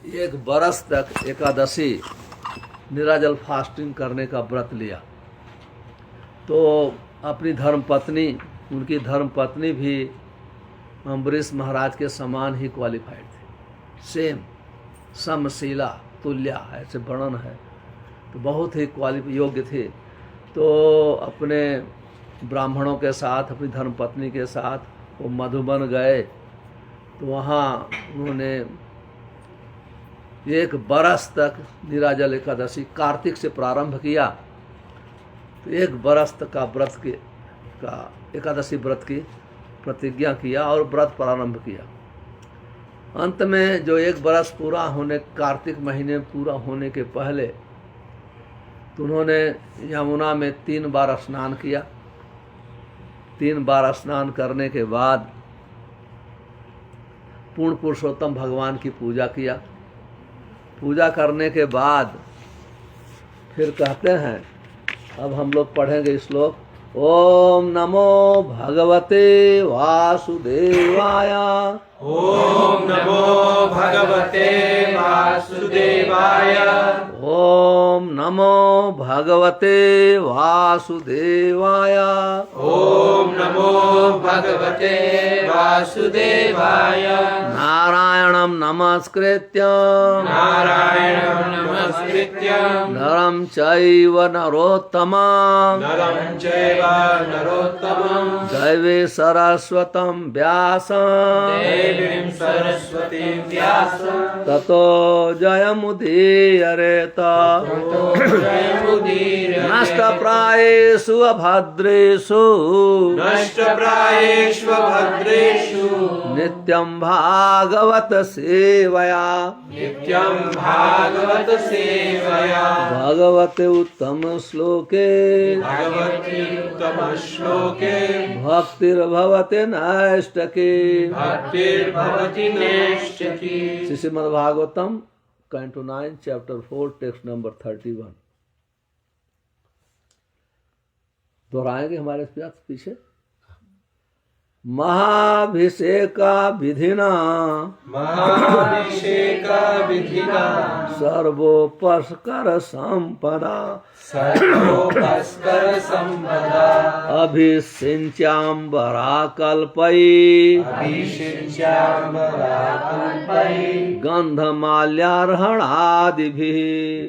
एक बरस तक एकादशी निराजल फास्टिंग करने का व्रत लिया। तो अपनी धर्मपत्नी, उनकी धर्मपत्नी भी अम्बरीश महाराज के समान ही क्वालिफाइड थे, सेम समशीला तुल्या ऐसे वर्णन है। तो बहुत ही योग्य थे। तो अपने ब्राह्मणों के साथ, अपनी धर्मपत्नी के साथ वो मधुबन गए। तो वहाँ उन्होंने एक बरस तक निराजल एकादशी कार्तिक से प्रारंभ किया। तो एक बरस तक का एकादशी व्रत की प्रतिज्ञा किया और व्रत प्रारंभ किया। अंत में जो एक बरस पूरा होने, कार्तिक महीने पूरा होने के पहले, तो उन्होंने यमुना में 3 बार स्नान किया। 3 बार स्नान करने के बाद पूर्ण पुरुषोत्तम भगवान की पूजा किया। पूजा करने के बाद फिर कहते हैं, अब हम लोग पढ़ेंगे श्लोक, ओम नमो भगवते वासुदेवाय। ओम नमो भगवते वासुदेवाय। ओम नमो भगवते वासुदेवाय। ओम नमो भगवते वासुदेवाय। नारायणं नमस्कृत्य नारायणं नमस्कृत्य नरं चैव नरोत्तमं नरं चैव नरोत्तमं दैवी सरस्वतं व्यासं देवीं सरस्वतीं व्यासं ततो जयमुदीरयेत। नष्टप्रायेषु अभद्रेषु नष्टप्रायेषु भद्रेषु नित्यं भागवत सेवया नित्यं भागवत सेवया भगवते उत्तम श्लोके भगवती उत्तम श्लोके भक्तिर्भवते नैष्टके। भक्तिर्भवति नैष्ठिकी। Srimad Bhagavatam canto 9 chapter 4 text number 31। दोहराएंगे हमारे पीछे। महाभिषेका विधिना महाभिषेका विधिना सर्वोपस्कर संपदा सर्वोपस्कर संपदा अभिषिञ्चाम्बरा कल्पै अभिषिञ्चाम्बरा कल्पै गन्धमाल्यार्हणादिभिः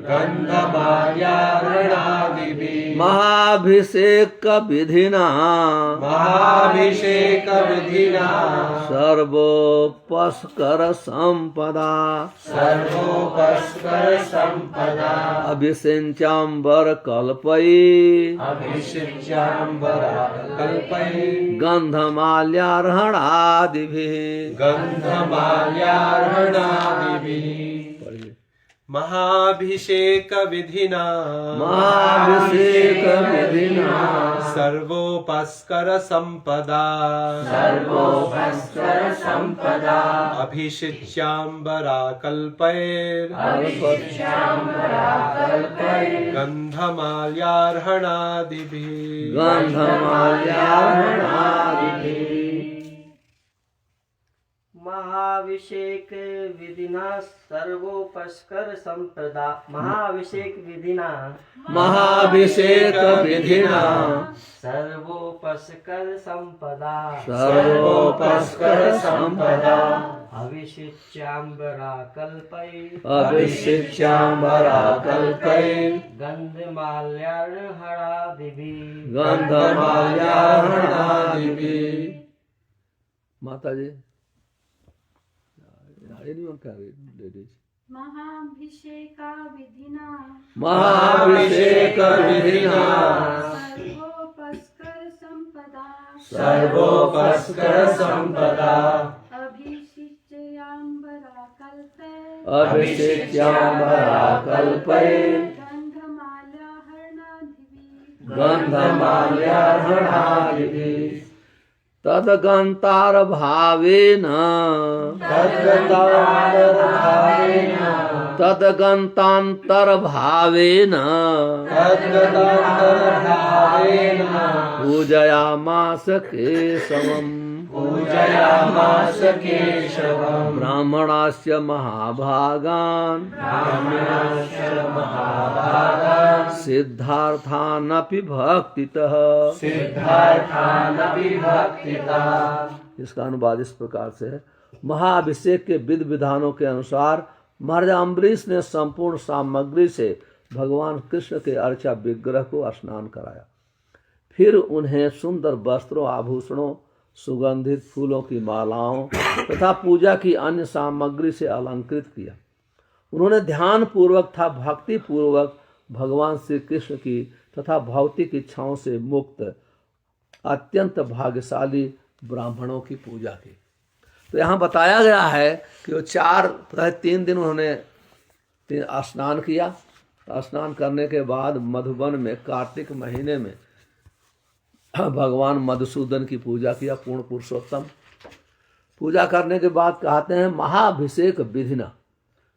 गन्धमाल्यार्हणादिभिः महाभिषेक विधिना महाभिषेक विधिना सर्वोपस्कर संपदा सर्वोपस्कर संपदा अभिषिञ्चाम्बर कल्पै अभिषिञ्चाम्बरा कल्पै गन्धमाल्यार्हणादिभिः गन्धमाल्यार्हणादिभिः। महाभिषेक विधिना महाभिषेक विधिना सर्वोपस्कर संपदा सर्वोपस्कर संपदा अभिषिच्याम्बरा कल्पैर् अभिषिच्याम्बरा कल्पैर् गन्धमाल्यार्हणादिभिः गन्धमाल्यार्हणादिभिः महाभिषेक विधिना सर्वोपस्कर संपदा महाभिषेक विधिना महाभिषेक विधिना सर्वोपस्कर संपदा सर्वोपस्कर संपदा अभिषिच्याम्बरा कल्पै अभिषिच्याम्बरा कल्पै गन्धमाल्यार्हणादिभिः गन्धमाल्यार्हणादिभिः। माता जी, anyone can read, ladies. महाभिषेका विधिना महाभिषेक विधिना सर्वोपस्कर संपदा सर्वोपस्कर संपदा अभिषिच्याम्बरा कल्पे अभिषिच्याम्बरा कल्पै गन्धमाल्यार्हणादिभिः गन्धमाल्यार्हणादिभिः तद्गन्तार भावेन तद्गन्तान्तर भावेन पूजयामास केशवम् पूजयामास केशवम् ब्राह्मणास्य महाभागान् सिद्धार्थानपि भक्तितः। सिद्धार्थानपि भक्तितः। इसका अनुवाद इस प्रकार से है। महाअभिषेक के विधि विधानों के अनुसार महाराज अम्बरीश ने संपूर्ण सामग्री से भगवान कृष्ण के अर्चा विग्रह को स्नान कराया। फिर उन्हें सुंदर वस्त्रों, आभूषणों, सुगंधित फूलों की मालाओं तथा पूजा की अन्य सामग्री से अलंकृत किया। उन्होंने ध्यान पूर्वक तथा भक्ति पूर्वक भगवान श्री कृष्ण की तथा भौतिक इच्छाओं से मुक्त अत्यंत भाग्यशाली ब्राह्मणों की पूजा की। तो यहाँ बताया गया है कि वो 3 दिन उन्होंने स्नान किया। स्नान करने के बाद मधुबन में कार्तिक महीने में भगवान मधुसूदन की पूजा किया, पूर्ण पुरुषोत्तम। पूजा करने के बाद कहते हैं महाभिषेक विधिना,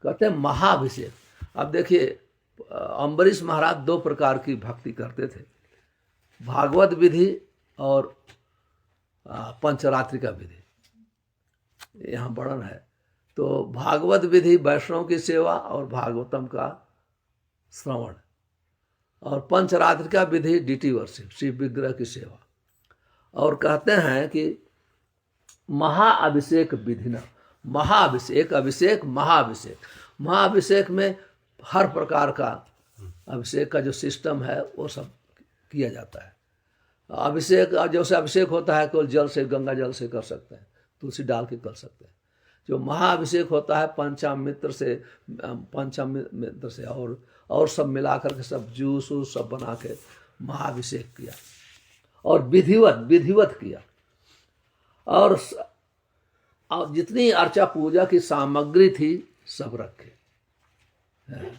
कहते हैं महाभिषेक। अब देखिए अम्बरीश महाराज 2 प्रकार की भक्ति करते थे, भागवत विधि और पंचरात्रि का विधि। यहाँ वर्णन है। तो भागवत विधि वैष्णव की सेवा और भागवतम का श्रवण, और पंचरात्रि का विधि डीटी वर्शिप, शिव विग्रह की सेवा। और कहते हैं कि महाअभिषेक विधिना, महाअभिषेक, अभिषेक, महाअभिषेक। महाअभिषेक में हर प्रकार का अभिषेक का जो सिस्टम है वो सब किया जाता है। अभिषेक जैसे अभिषेक होता है केवल जल से, गंगा जल से कर सकते हैं, तुलसी डाल के कर सकते हैं। जो महाअभिषेक होता है पंचामृत से और सब मिलाकर के सब जूस वूस सब बना के महाअभिषेक किया और विधिवत किया। और जितनी अर्चा पूजा की सामग्री थी सब रखे,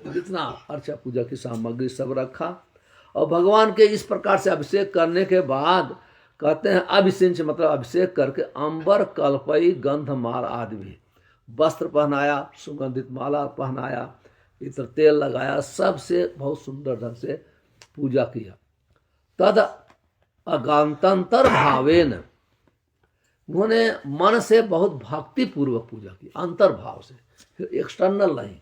जितना अर्चा पूजा की सामग्री सब रखा। और भगवान के इस प्रकार से अभिषेक करने के बाद कहते हैं अभिषिंच मतलब अभिषेक करके अंबर कल्पई गंधमाल आदि भी, वस्त्र पहनाया, सुगंधित माला पहनाया, इतर तेल लगाया, सबसे बहुत सुंदर ढंग से पूजा किया। तद अगांतंतर भावेन, उन्होंने मन से बहुत भक्ति पूर्वक पूजा की, अंतर भाव से, एक्सटर्नल नहीं।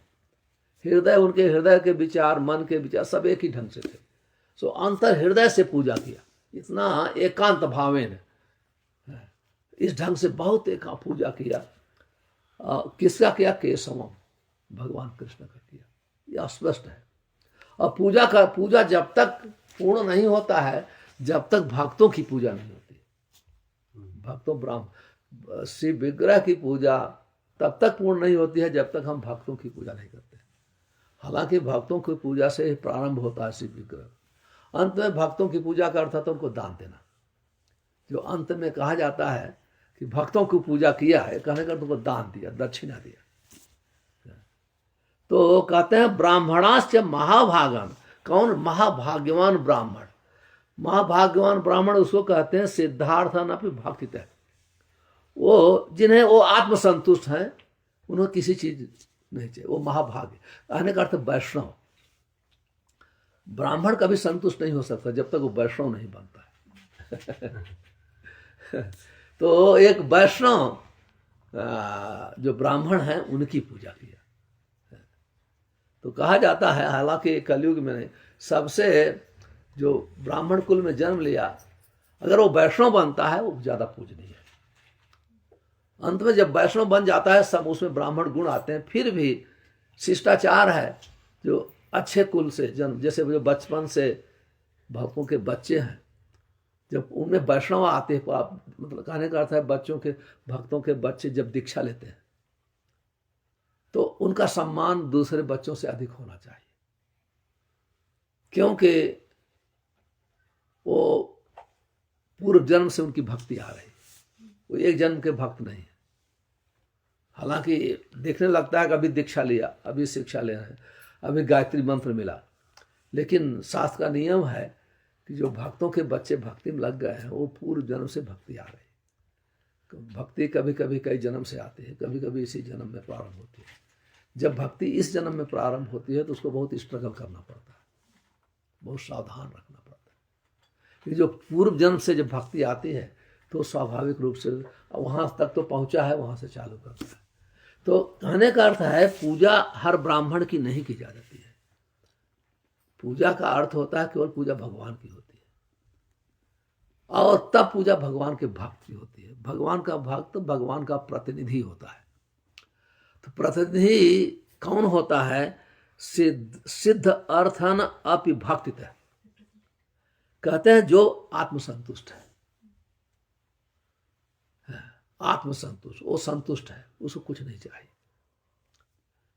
हृदय, उनके हृदय के विचार, मन के विचार सब एक ही ढंग से थे। सो अंतर हृदय से पूजा किया, इतना एकांत भावेन, इस ढंग से बहुत एक पूजा किया। किसका किया? केशवम, भगवान कृष्ण का किया, यह स्पष्ट है। और पूजा जब तक पूर्ण नहीं होता है जब तक भक्तों की पूजा नहीं होती। भक्तों ब्राह्मण शिव विग्रह की पूजा तब तक पूर्ण नहीं होती है जब तक हम भक्तों की पूजा नहीं करते। हालांकि भक्तों की पूजा से ही प्रारंभ होता है शिव विग्रह। अंत में भक्तों की पूजा का अर्थ है तो उनको दान देना। जो अंत में कहा जाता है कि भक्तों की पूजा किया है, कहने का तुमको दान दिया, दक्षिणा दिया। तो कहते हैं ब्राह्मणाश्च महाभागन, कौन? महाभाग्यवान ब्राह्मण। महाभाग्यवान ब्राह्मण उसको कहते हैं सिद्धार्थानपि भक्तितः, वो जिन्हें वो आत्मसंतुष्ट हैं, उन्हें किसी चीज नहीं चाहिए, वो महाभाग्य। कहने का अर्थ वैष्णव। ब्राह्मण कभी संतुष्ट नहीं हो सकता जब तक वो वैष्णव नहीं बनता है। तो एक वैष्णव जो ब्राह्मण हैं उनकी पूजा किया। तो कहा जाता है, हालांकि कलयुग में नहीं, सबसे जो ब्राह्मण कुल में जन्म लिया अगर वो वैष्णव बनता है वो ज्यादा पूजनीय है। अंत में जब वैष्णव बन जाता है सब उसमें ब्राह्मण गुण आते हैं। फिर भी शिष्टाचार है, जो अच्छे कुल से जन्म, जैसे जो बचपन से भक्तों के बच्चे हैं, जब उनमें वैष्णव आते हैं, मतलब कहने का अर्थ है भक्तों के बच्चे जब दीक्षा लेते हैं तो उनका सम्मान दूसरे बच्चों से अधिक होना चाहिए, क्योंकि वो पूर्व जन्म से उनकी भक्ति आ रही, वो एक जन्म के भक्त नहीं है। हालांकि देखने लगता है कि अभी दीक्षा लिया, अभी शिक्षा ले रहे हैं, अभी गायत्री मंत्र मिला, लेकिन शास्त्र का नियम है कि जो भक्तों के बच्चे भक्ति में लग गए हैं वो पूर्व जन्म से भक्ति आ रही। भक्ति कभी कभी कई जन्म से आती है, कभी कभी इसी जन्म में प्रारंभ होती है। जब भक्ति इस जन्म में प्रारंभ होती है तो उसको बहुत स्ट्रगल करना पड़ता है, बहुत सावधान रखना पड़ता है। कि जो पूर्व जन्म से जब भक्ति आती है तो स्वाभाविक रूप से वहां तक तो पहुंचा है, वहां से चालू करता है। तो कहने का अर्थ है पूजा हर ब्राह्मण की नहीं की जा जाती है। पूजा का अर्थ होता है केवल पूजा भगवान की होती है, और तब पूजा भगवान के भक्त की होती है। भगवान का भक्त भगवान का प्रतिनिधि होता है। तो प्रतिनिधि कौन होता है? सिद्ध अर्थन अपि भक्तित, कहते हैं जो आत्मसंतुष्ट है। आत्मसंतुष्ट, वो संतुष्ट है, उसको कुछ नहीं चाहिए।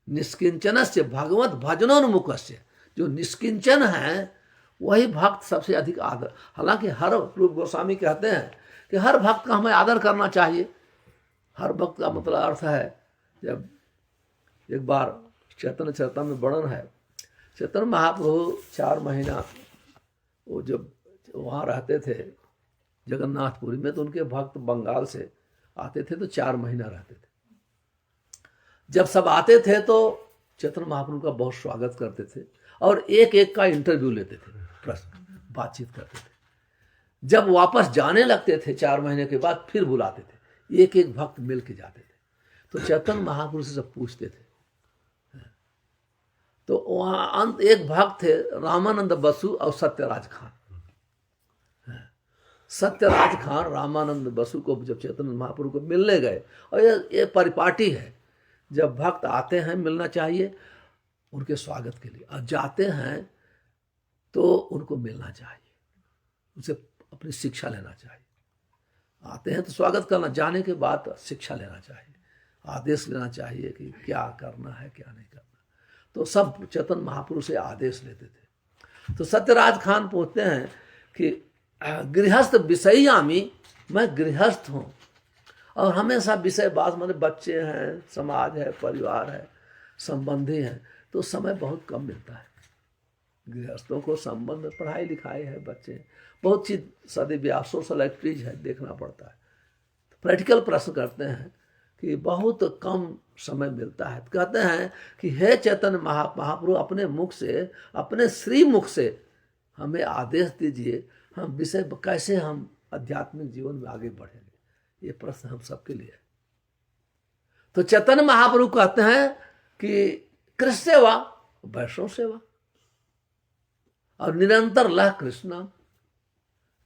निष्किंचन से भगवत भजनोन्मुख से, जो निष्किंचन है वही भक्त सबसे अधिक आदर। हालांकि हर रूप गोस्वामी कहते हैं कि हर भक्त का हमें आदर करना चाहिए। हर भक्त का मतलब अर्थ है, जब एक बार चैतन्य चरितम में वर्णन है, चैतन्य महाप्रभु 4 महीना वो जब वहाँ रहते थे जगन्नाथपुरी में, तो उनके भक्त बंगाल से आते थे, तो 4 महीना रहते थे। जब सब आते थे तो चैतन्य महाप्रभु का बहुत स्वागत करते थे और एक एक का इंटरव्यू लेते थे, प्रश्न बातचीत करते थे। जब वापस जाने लगते थे 4 महीने के बाद, फिर बुलाते थे, एक एक भक्त मिल के जाते थे। तो चैतन्य महाप्रभु से सब पूछते थे। तो वहाँ अंत एक भक्त थे रामानंद बसु और सत्यराज खान। सत्यराज खान रामानंद बसु को जब चैतन्य महाप्रभु को मिलने गए, और ये परिपाटी है, जब भक्त आते हैं मिलना चाहिए उनके स्वागत के लिए, और जाते हैं तो उनको मिलना चाहिए, उनसे अपनी शिक्षा लेना चाहिए। आते हैं तो स्वागत करना, जाने के बाद शिक्षा लेना चाहिए, आदेश लेना चाहिए कि क्या करना है क्या नहीं करना। तो सब चैतन्य महाप्रभु से आदेश लेते थे। तो सत्यराज खान पूछते हैं कि गृहस्थ विषयामी, मैं गृहस्थ हूँ और हमेशा विषय बात, मैंने बच्चे हैं, समाज है, परिवार है, संबंधी हैं, तो समय बहुत कम मिलता है। गृहस्थों को संबंध, पढ़ाई लिखाई है, बच्चे, बहुत चीज सदी ब्याह सोशल एक्टिविटीज है, देखना पड़ता है। तो प्रैक्टिकल प्रश्न करते हैं कि बहुत कम समय मिलता है। तो कहते हैं कि हे चैतन्य महाप्रभु, अपने मुख से, अपने श्री मुख से हमें आदेश दीजिए, हम विषय कैसे हम आध्यात्मिक जीवन में आगे बढ़ेंगे। ये प्रश्न हम सबके लिए है। तो चैतन्य महाप्रभु कहते हैं कि कृष्ण सेवा, वैष्णव सेवा, और निरंतर लह कृष्ण नाम।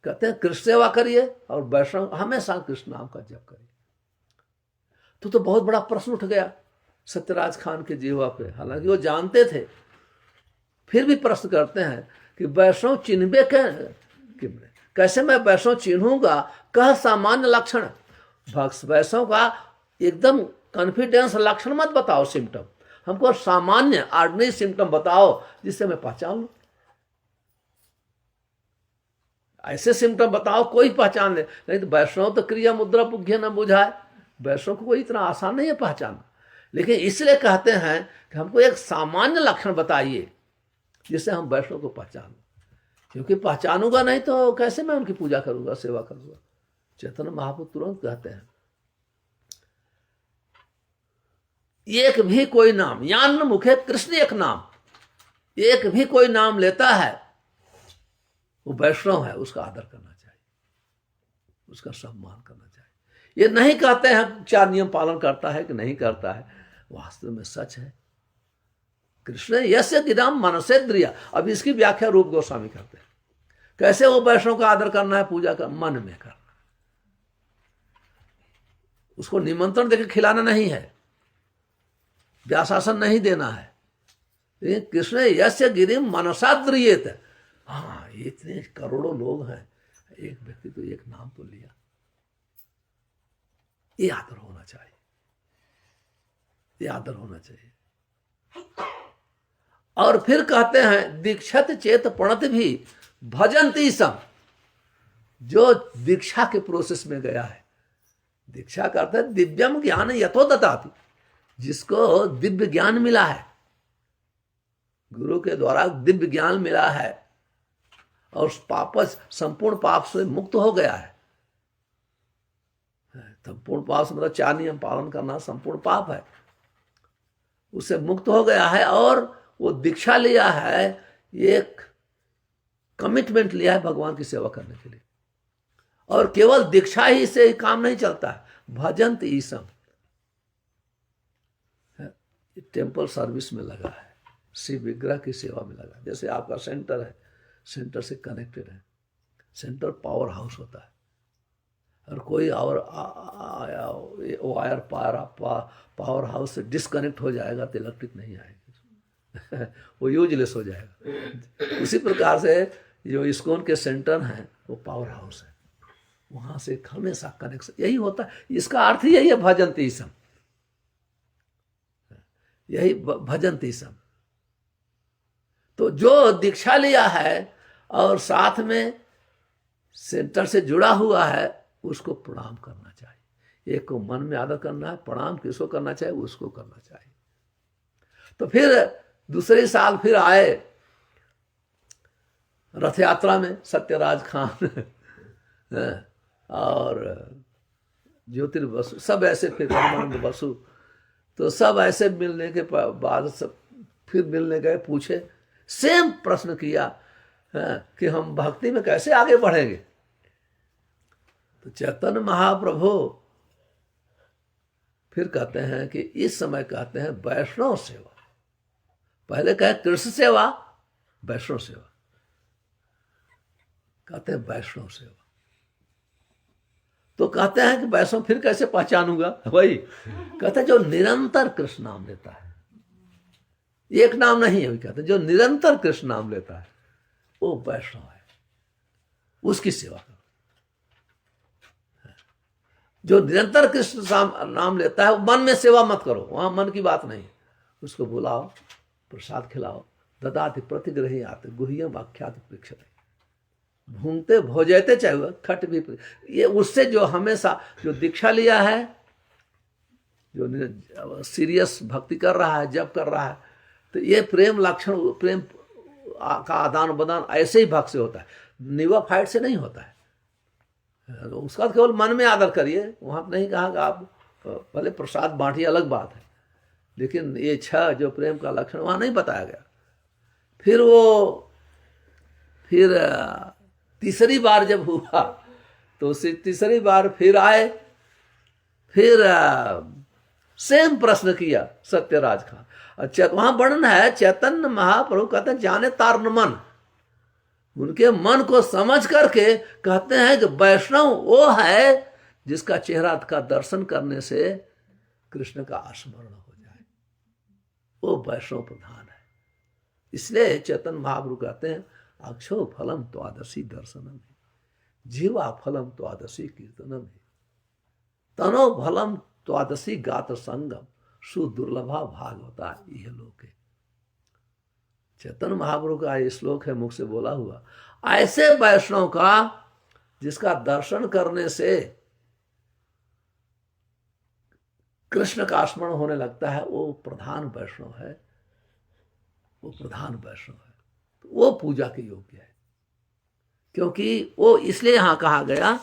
कहते हैं कृष्ण सेवा करिए और वैष्णव हमेशा कृष्ण नाम का जप करिए। तो बहुत बड़ा प्रश्न उठ गया सत्यराज खान के जीवा पे। हालांकि वो जानते थे, फिर भी प्रश्न करते हैं कि वैष्णव चिन्हबे कैसे मैं वैष्णव चिन्हूंगा? कह सामान्य लक्षण, वैष्णव का एकदम कॉन्फिडेंस लक्षण मत बताओ, सिम्टम हमको सामान्य ऑर्डिनरी सिम्टम बताओ जिससे मैं पहचान लूं। ऐसे सिम्टम बताओ कोई पहचान ले, नहीं तो वैष्णव तो क्रिया मुद्रा पुग्य न बुझाए, वैष्णव को कोई इतना आसान नहीं है पहचानना। लेकिन इसलिए कहते हैं कि हमको एक सामान्य लक्षण बताइए जिससे हम वैष्णव को पहचान, क्योंकि पहचानूंगा नहीं तो कैसे मैं उनकी पूजा करूंगा, सेवा करूंगा। चैतन्य महाप्रभु तुरंत कहते हैं एक भी कोई नाम, यान मुखे कृष्ण एक नाम, एक भी कोई नाम लेता है वो वैष्णव है, उसका आदर करना चाहिए, उसका सम्मान करना चाहिए। ये नहीं कहते हैं 4 नियम पालन करता है कि नहीं करता है, वास्तव में सच है। कृष्ण यस्य गिराम मनसेन्द्रिया। अब इसकी व्याख्या रूप गोस्वामी करते हैं, कैसे वो वैष्णव का आदर करना है, पूजा का मन में करना, उसको निमंत्रण देकर खिलाना नहीं है, व्यासासन नहीं देना है। लेकिन कृष्ण यस्य गिरिम मनसाद्रियेत। हाँ, इतने करोड़ों लोग हैं, एक व्यक्ति तो एक नाम तो लिया, ये आदर होना चाहिए, ये आदर होना चाहिए। और फिर कहते हैं दीक्षित चेत प्रणत भी भजंती सम। जो दीक्षा के प्रोसेस में गया है, दीक्षा करते हैं दिव्यम ज्ञान यथो ददाति, जिसको दिव्य ज्ञान मिला है, गुरु के द्वारा दिव्य ज्ञान मिला है और पाप, संपूर्ण पाप से मुक्त हो गया है। संपूर्ण पाप से मतलब 4 नियम पालन करना संपूर्ण पाप है, उससे मुक्त हो गया है और वो दीक्षा लिया है, एक कमिटमेंट लिया है भगवान की सेवा करने के लिए। और केवल दीक्षा ही से काम नहीं चलता है, भजंत ईसम टेम्पल सर्विस में लगा है, शिव विग्रह की सेवा में लगा है। जैसे आपका सेंटर है, सेंटर से कनेक्टेड है, सेंटर पावर हाउस होता है, और कोई और वायर पावर हाउस से डिस्कनेक्ट हो जाएगा तो इलेक्ट्रिक नहीं आएगी वो यूजलेस हो जाएगा। उसी प्रकार से जो इस्कॉन के सेंटर हैं वो पावर हाउस है, वहां से हमेशा कनेक्शन यही होता है। इसका अर्थ यही है भजंती ईसम, यही भजंती ईसम। तो जो दीक्षा लिया है और साथ में सेंटर से जुड़ा हुआ है उसको प्रणाम करना चाहिए। एक को मन में आदर करना है, प्रणाम किसको करना चाहिए, उसको करना चाहिए। तो फिर दूसरे साल फिर आए रथ यात्रा में सत्यराज खान और ज्योतिर्बसु सब ऐसे, फिर रामानंद बसु, तो सब ऐसे मिलने के बाद सब फिर मिलने गए, पूछे, सेम प्रश्न किया कि हम भक्ति में कैसे आगे बढ़ेंगे। तो चैतन्य महाप्रभु फिर कहते हैं कि इस समय कहते हैं वैष्णव सेवा, पहले कहे कृष्ण सेवा, वैष्णव सेवा, कहते हैं वैष्णव सेवा। तो कहते हैं कि वैष्णव फिर कैसे पहचानूंगा, वही कहते हैं जो निरंतर कृष्ण नाम लेता है, एक नाम नहीं है, कहते हैं जो निरंतर कृष्ण नाम लेता है वो वैष्णव है, उसकी सेवा करो। जो निरंतर कृष्ण नाम लेता है मन में सेवा मत करो, वहां मन की बात नहीं, उसको बुलाओ, प्रसाद खिलाओ, ददाति प्रतिग्रही आते गुह्यम आख्यात प्रेक्षते, भूंगते भोजते, चाहे वह खट भी, ये उससे जो हमेशा जो दीक्षा लिया है, जो सीरियस भक्ति कर रहा है, जब कर रहा है, तो ये प्रेम लक्षण, प्रेम का आदान प्रदान ऐसे ही भक्त से होता है, निवा फाइट से नहीं होता है। उसका केवल मन में आदर करिए, वहां नहीं कहा कि आप भले प्रसाद बांटिए, अलग बात है, लेकिन ये छह जो प्रेम का लक्षण वहां नहीं बताया गया। फिर तीसरी बार जब हुआ तो तीसरी बार फिर आए, फिर सेम प्रश्न किया सत्यराज खान। अच्छा, वहां वर्णन है, चैतन्य महाप्रभु कहते हैं जाने तारण मन, उनके मन को समझ करके कहते हैं कि वैष्णव वो है जिसका चेहरा का दर्शन करने से कृष्ण का स्मरण हो जाए, वो वैष्णव प्रधान है। इसलिए चैतन्य महाप्रभु कहते हैं अक्षो फलम त्वादशी दर्शनम, जीवा फलम त्वादशी कीर्तनम, तनो फलम त्वादशी गात्र संगम, सुदुर्लभा भागवता यह लोक है। चैतन्य महाप्रभु का ये श्लोक है, मुख से बोला हुआ। ऐसे वैष्णव का जिसका दर्शन करने से कृष्ण का स्मरण होने लगता है, वो प्रधान वैष्णव है, वो प्रधान वैष्णव है, तो वो पूजा के योग्य है। क्योंकि वो इसलिए यहां कहा गया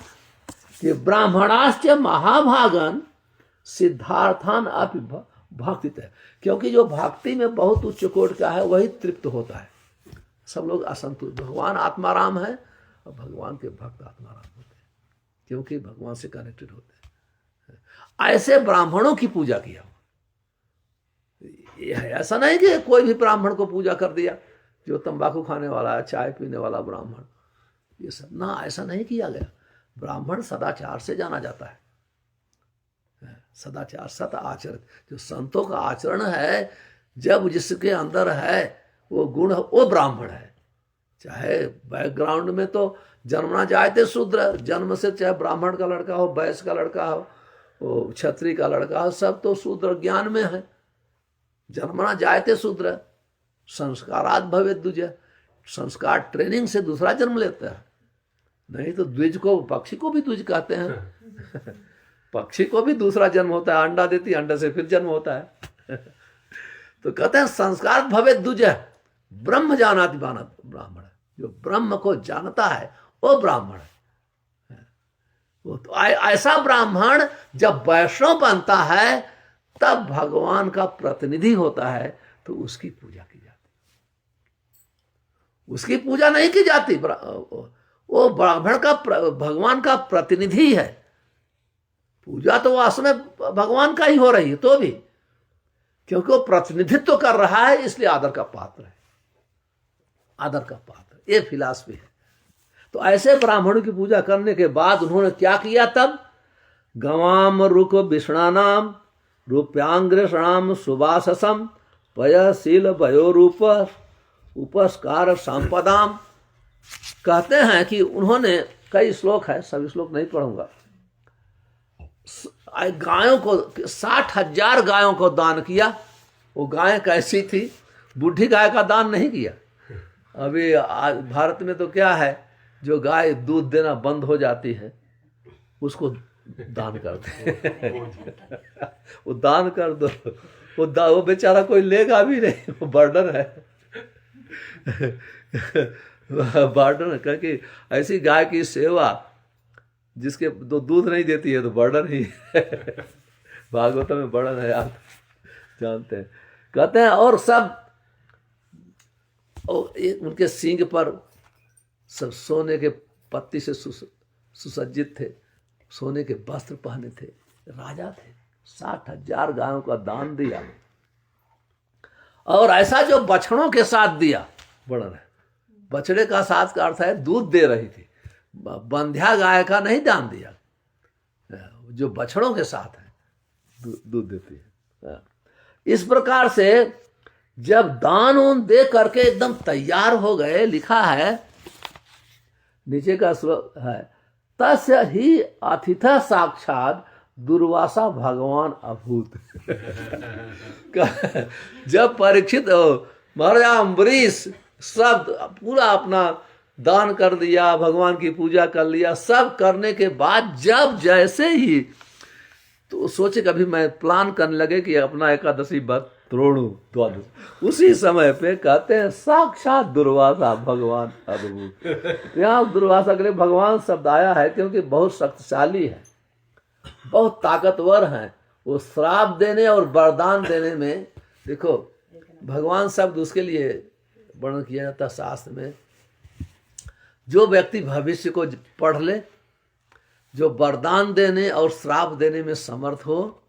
कि ब्राह्मणाश्च महाभागन सिद्धार्थान अपि भक्ति है, क्योंकि जो भक्ति में बहुत उच्च कोट का है वही तृप्त होता है। सब लोग असंतुष्ट, भगवान आत्माराम है और भगवान के भक्त आत्माराम होते हैं, क्योंकि भगवान से कनेक्टेड होते हैं। ऐसे ब्राह्मणों की पूजा किया, ये है ऐसा नहीं कि कोई भी ब्राह्मण को पूजा कर दिया, जो तंबाकू खाने वाला है, चाय पीने वाला ब्राह्मण, ये सब ना, ऐसा नहीं किया गया। ब्राह्मण सदाचार से जाना जाता है, सदाचार सत आचरित, जो संतों का आचरण है, जब जिसके अंदर है वो गुण, वो ब्राह्मण है। चाहे बैकग्राउंड में तो जन्मना जायते शूद्र, जन्म से चाहे ब्राह्मण का लड़का हो, वैश्य का लड़का हो, वो क्षत्रिय का लड़का हो, सब तो शूद्र ज्ञान में है। जन्मना जायते शूद्र, संस्कारात भवे द्विज, संस्कार ट्रेनिंग से दूसरा जन्म लेता है। नहीं तो द्विज को, पक्षी को भी द्विज कहते हैं पक्षी को भी दूसरा जन्म होता है, अंडा देती है, अंडे से फिर जन्म होता है तो कहते हैं संस्कार भवे द्विज, ब्रह्म जानाति ब्राह्मण, जो ब्रह्म को जानता है वो ब्राह्मण है। वो तो ऐसा ब्राह्मण जब वैष्णव बनता है तब भगवान का प्रतिनिधि होता है, तो उसकी पूजा की जाती, उसकी पूजा नहीं की जाती। वो ब्राह्मण का भगवान का प्रतिनिधि है। पूजा तो वास्तव में भगवान का ही हो रही है, तो भी क्योंकि वो प्रतिनिधित्व कर रहा है, इसलिए आदर का पात्र है, आदर का पात्र। ये फिलॉसफी है। तो ऐसे ब्राह्मणों की पूजा करने के बाद उन्होंने क्या किया तब? गवाम रुक विष्णानाम रूप्यांग्रषणाम सुवाससम पयशील वयोरूप उपस्कार संपदाम। कहते हैं कि उन्होंने, कई श्लोक है, सभी श्लोक नहीं पढ़ूंगा, गायों को 60,000 गायों को दान किया। वो गाय कैसी थी? बूढ़ी गाय का दान नहीं किया। अभी भारत में तो क्या है, जो गाय दूध देना बंद हो जाती है उसको दान करते हैं। वो दान कर दो, वो बेचारा कोई लेगा भी नहीं, वो बर्डन है। बर्डन है, क्योंकि ऐसी गाय की सेवा जिसके तो दूध नहीं देती है तो बर्डन ही है। भागवत में बर्डन है, आप जानते हैं। कहते हैं और सब उनके सींग पर सब सोने के पत्ती से सुसज्जित थे, सोने के वस्त्र पहने थे, राजा थे। 60,000 गायों का दान दिया, और ऐसा जो बछड़ों के साथ दिया, वर्णन है। बछड़े का साथ का अर्थ है दूध दे रही थी, बंध्या गाय का नहीं दान दिया, जो बछड़ों के साथ है दूध देती है। इस प्रकार से जब दान उन दे करके एकदम तैयार हो गए, लिखा है नीचे का श्लोक है, तस्य ही अतिथा साक्षात दुर्वासा भगवान अभूत। जब परीक्षित महाराजा अम्बरीश सब पूरा अपना दान कर दिया, भगवान की पूजा कर लिया, सब करने के बाद जब जैसे ही तो सोचे कभी मैं प्लान करने लगे कि अपना एकादशी व्रत तोड़ूं, द्वादश, उसी समय पे कहते हैं साक्षात दुर्वासा भगवान अद्भुत। यहाँ दुर्वासा के लिए भगवान शब्द आया है क्योंकि बहुत शक्तिशाली है, बहुत ताकतवर हैं। वो श्राप देने और वरदान देने में, देखो भगवान शब्द उसके लिए वर्णन किया जाता है शास्त्र में, जो व्यक्ति भविष्य को पढ़ ले, जो वरदान देने और श्राप देने में समर्थ हो,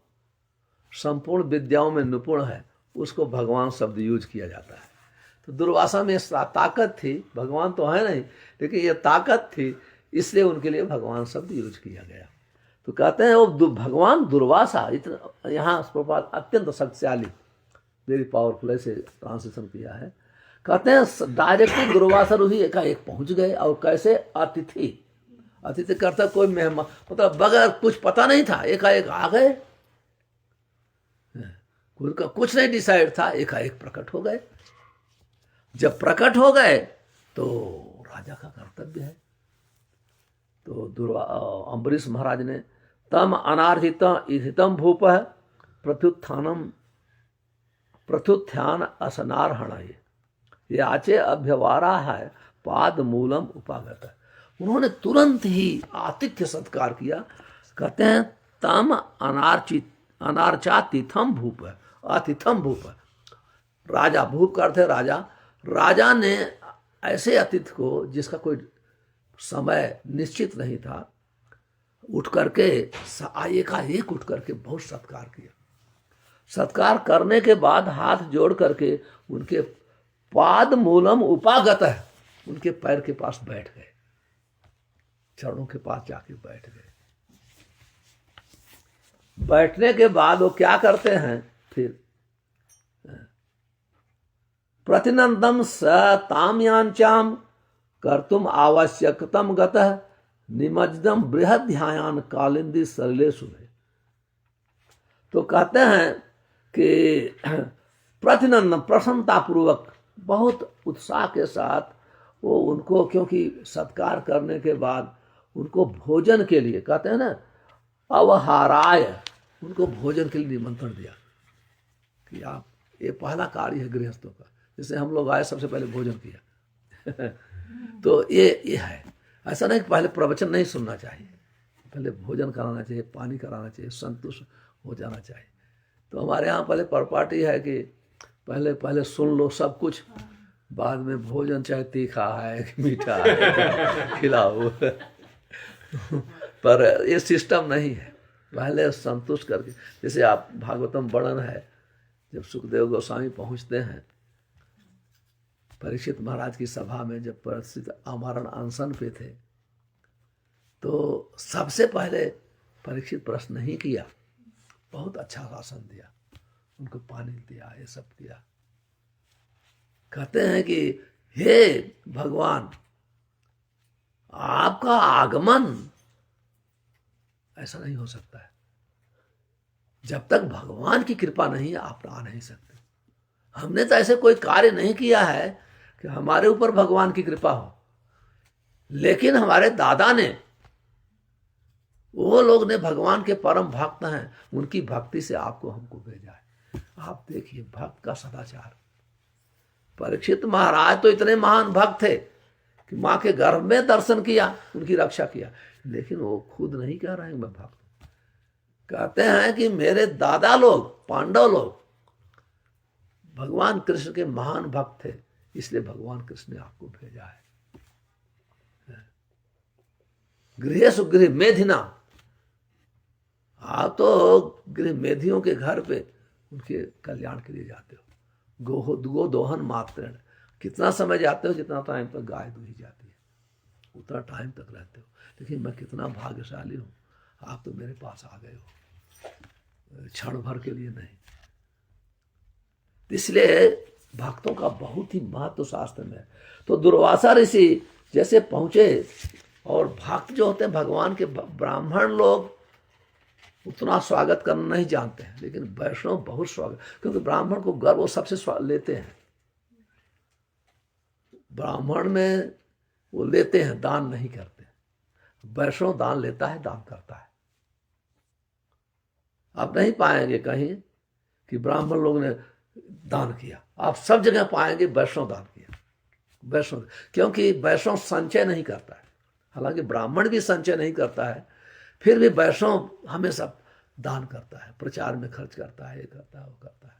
संपूर्ण विद्याओं में निपुण है, उसको भगवान शब्द यूज किया जाता है। तो दुर्वासा में ताकत थी, भगवान तो है नहीं, लेकिन ये ताकत थी, इसलिए उनके लिए भगवान शब्द यूज किया गया। तो कहते हैं वो भगवान दुर्वासा इतना, यहाँ अत्यंत शक्तिशाली, वेरी पावरफुल ऐसे ट्रांसलेशन किया है। कहते हैं डायरेक्टली दुर्वासा ही एकाएक पहुंच गए, और कैसे? अतिथि करता कोई मेहमान, मतलब बगैर कुछ पता नहीं था, एकाएक आ गए, उनका कुछ नहीं डिसाइड था, एकाएक प्रकट हो गए। जब प्रकट हो गए तो राजा का कर्तव्य है। तो अम्बरीश महाराज ने तम अनार्हितम भूप प्रत्युत्थान असनारहण याचे अभ्यवारा है पाद मूलम उपागत। उन्होंने तुरंत ही आतिथ्य सत्कार किया। कहते हैं तम अनार्चातिथम भूप, आतिथम भूप, राजा, भूप का अर्थ है राजा। राजा ने ऐसे अतिथि को जिसका कोई समय निश्चित नहीं था, उठ करके एकाएक उठ करके बहुत सत्कार किया। सत्कार करने के बाद हाथ जोड़ करके उनके पाद मूलम उपागत है, उनके पैर के पास बैठ गए, चरणों के पास जाके बैठ गए। बैठने के बाद वो क्या करते हैं फिर? प्रतिनंदम स ताम्यांचाम कर्तुम आवश्यकतम गतः निमज्जनम बृहद ध्यान कालिंदी सरले सुबह। तो कहते हैं कि प्रतिनंदन, प्रसन्नतापूर्वक, बहुत उत्साह के साथ वो उनको, क्योंकि सत्कार करने के बाद उनको भोजन के लिए, कहते हैं ना अवहाराय, उनको भोजन के लिए निमंत्रण दिया कि आप, ये पहला कार्य है गृहस्थों का, जैसे हम लोग आए सबसे पहले भोजन किया। तो ये है, ऐसा नहीं कि पहले प्रवचन नहीं सुनना चाहिए, पहले भोजन कराना चाहिए, पानी कराना चाहिए, संतुष्ट हो जाना चाहिए। तो हमारे यहाँ पहले परपाटी है कि पहले सुन लो सब कुछ, बाद में भोजन चाहे तीखा है कि मीठा है खिलाओ। पर ये सिस्टम नहीं है। पहले संतुष्ट करके, जैसे आप भागवतम वर्णन है, जब सुखदेव गोस्वामी पहुंचते हैं परीक्षित महाराज की सभा में, जब परीक्षित आमरण अनशन पे थे, तो सबसे पहले परीक्षित प्रश्न नहीं किया, बहुत अच्छा शासन दिया, उनको पानी दिया, ये सब किया। कहते हैं कि हे भगवान, आपका आगमन ऐसा नहीं हो सकता है, जब तक भगवान की कृपा नहीं आप आ नहीं सकते। हमने तो ऐसे कोई कार्य नहीं किया है कि हमारे ऊपर भगवान की कृपा हो, लेकिन हमारे दादा ने, वो लोग ने भगवान के परम भक्त हैं, उनकी भक्ति से आपको हमको भेजा है। आप देखिए भक्त का सदाचार। परीक्षित महाराज तो इतने महान भक्त थे कि माँ के गर्भ में दर्शन किया, उनकी रक्षा किया, लेकिन वो खुद नहीं कह रहे हैं मैं भक्त। कहते हैं कि मेरे दादा लोग, पांडव लोग भगवान कृष्ण के महान भक्त थे, इसलिए भगवान कृष्ण ने आपको भेजा है। गृह सुगृह मेधिना, आप तो गृह मेधियों के घर पे उनके कल्याण के लिए जाते हो। गो दोहन मात्र, कितना समय जाते हो, जितना टाइम तक गाय दूही जाती है उतना टाइम तक रहते हो। लेकिन मैं कितना भाग्यशाली हूँ, आप तो मेरे पास आ गए हो, क्षण भर के लिए नहीं। इसलिए भक्तों का बहुत ही महत्व शास्त्र में है। तो दुर्वासा ऋषि जैसे पहुंचे, और भक्त जो होते हैं भगवान के, ब्राह्मण लोग उतना स्वागत करना नहीं जानते हैं, लेकिन वैष्णव बहुत स्वागत, क्योंकि ब्राह्मण को गर्व वो सबसे लेते हैं। ब्राह्मण में वो लेते हैं, दान नहीं करते। वैष्णव दान लेता है, दान करता है। आप नहीं पाएंगे कहीं कि ब्राह्मण लोग ने दान किया, आप सब जगह पाएंगे वैष्णव दान किया। वैष्णव, क्योंकि वैष्णव संचय नहीं करता है, हालांकि ब्राह्मण भी संचय नहीं करता है, फिर भी वैष्णव हमेशा दान करता है, प्रचार में खर्च करता है, ये करता है, वो करता है।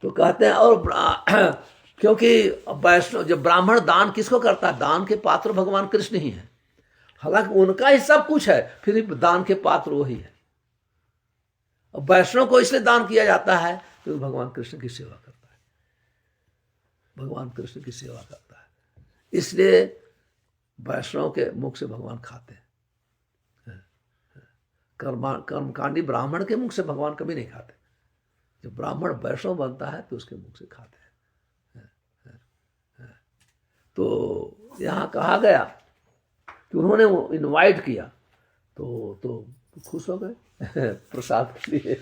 तो कहते हैं, और क्योंकि वैष्णव, जब ब्राह्मण दान किसको करता है, दान के पात्र भगवान कृष्ण ही है। हालांकि उनका ही सब कुछ है, फिर भी दान के पात्र वही है। वैष्णव को इसलिए दान किया जाता है क्योंकि भगवान कृष्ण की सेवा करता है, भगवान कृष्ण की सेवा करता है, इसलिए वैष्णव के मुख से भगवान खाते हैं। कर्मकांडी ब्राह्मण के मुख से भगवान कभी नहीं खाते। जब ब्राह्मण वैष्णव बनता है तो उसके मुख से खाते हैं। तो यहाँ कहा गया कि उन्होंने वो इनवाइट किया, तो खुश हो गए प्रसाद के लिए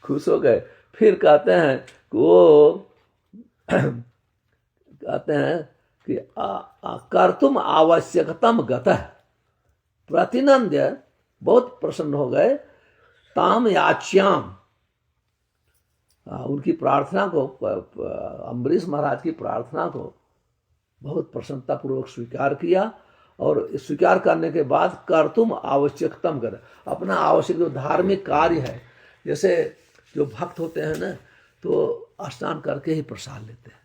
खुश हो गए। फिर कहते हैं कि वो कहते हैं कि कर्तुम आवश्यकतम गतः, प्रतिनंद्य बहुत प्रसन्न हो गए, ताम याच्याम, उनकी प्रार्थना को, अम्बरीश महाराज की प्रार्थना को बहुत प्रसन्नतापूर्वक स्वीकार किया। और स्वीकार करने के बाद कर्तुम आवश्यकतम कर, अपना आवश्यक जो धार्मिक कार्य है, जैसे जो भक्त होते हैं ना, तो स्नान करके ही प्रसाद लेते हैं,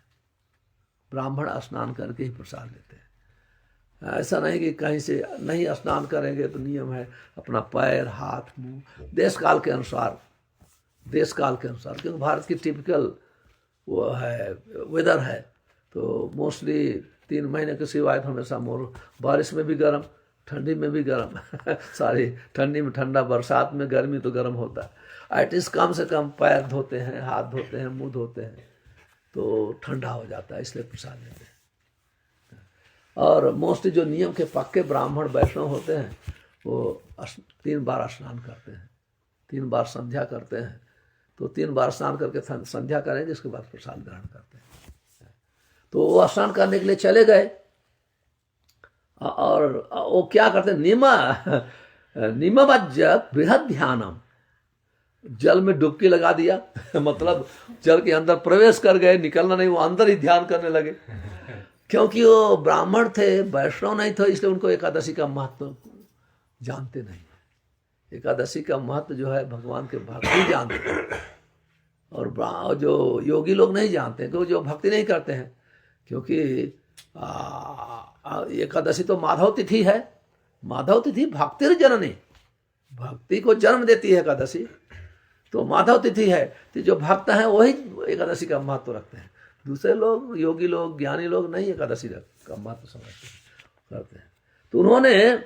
ब्राह्मण स्नान करके ही प्रसाद लेते हैं। ऐसा नहीं कि कहीं से नहीं स्नान करेंगे, तो नियम है अपना पैर, हाथ, मुंह, देश काल के अनुसार, क्योंकि भारत की टिपिकल वो है वेदर है, तो मोस्टली 3 महीने के सिवाय तो हमेशा बारिश में भी गर्म, ठंडी में भी गर्म सारी, ठंडी में ठंडा, बरसात में गर्मी, तो गर्म होता है। एटलीस्ट कम से कम पैर धोते हैं, हाथ धोते हैं, मुंह धोते हैं, तो ठंडा हो जाता है, इसलिए प्रसाद लेते हैं। और मोस्टली जो नियम के पक्के ब्राह्मण वैष्णव होते हैं, वो 3 बार स्नान करते हैं, 3 बार संध्या करते हैं। तो 3 बार स्नान करके संध्या करेंगे, इसके बाद प्रसाद ग्रहण करते हैं। तो वो स्नान करने के लिए चले गए, और वो क्या करते हैं, निमज्ज बृहद ध्यानम, जल में डुबकी लगा दिया मतलब जल के अंदर प्रवेश कर गए, निकलना नहीं, वो अंदर ही ध्यान करने लगे। क्योंकि वो ब्राह्मण थे, वैष्णव नहीं थे, इसलिए उनको एकादशी का महत्व जानते नहीं। एकादशी का महत्व जो है भगवान के भक्त ही जानते हैं। और जो योगी लोग नहीं जानते, क्योंकि जो भक्ति नहीं करते हैं, क्योंकि एकादशी तो माधव तिथि है। माधव तिथि भक्तिर जननी, भक्ति को जन्म देती है एकादशी, तो माधव तिथि है। तो जो भक्त हैं वही एकादशी का महत्व रखते हैं। दूसरे लोग, योगी लोग, ज्ञानी लोग नहीं एकादशी का महत्व समझते करते हैं। तो उन्होंने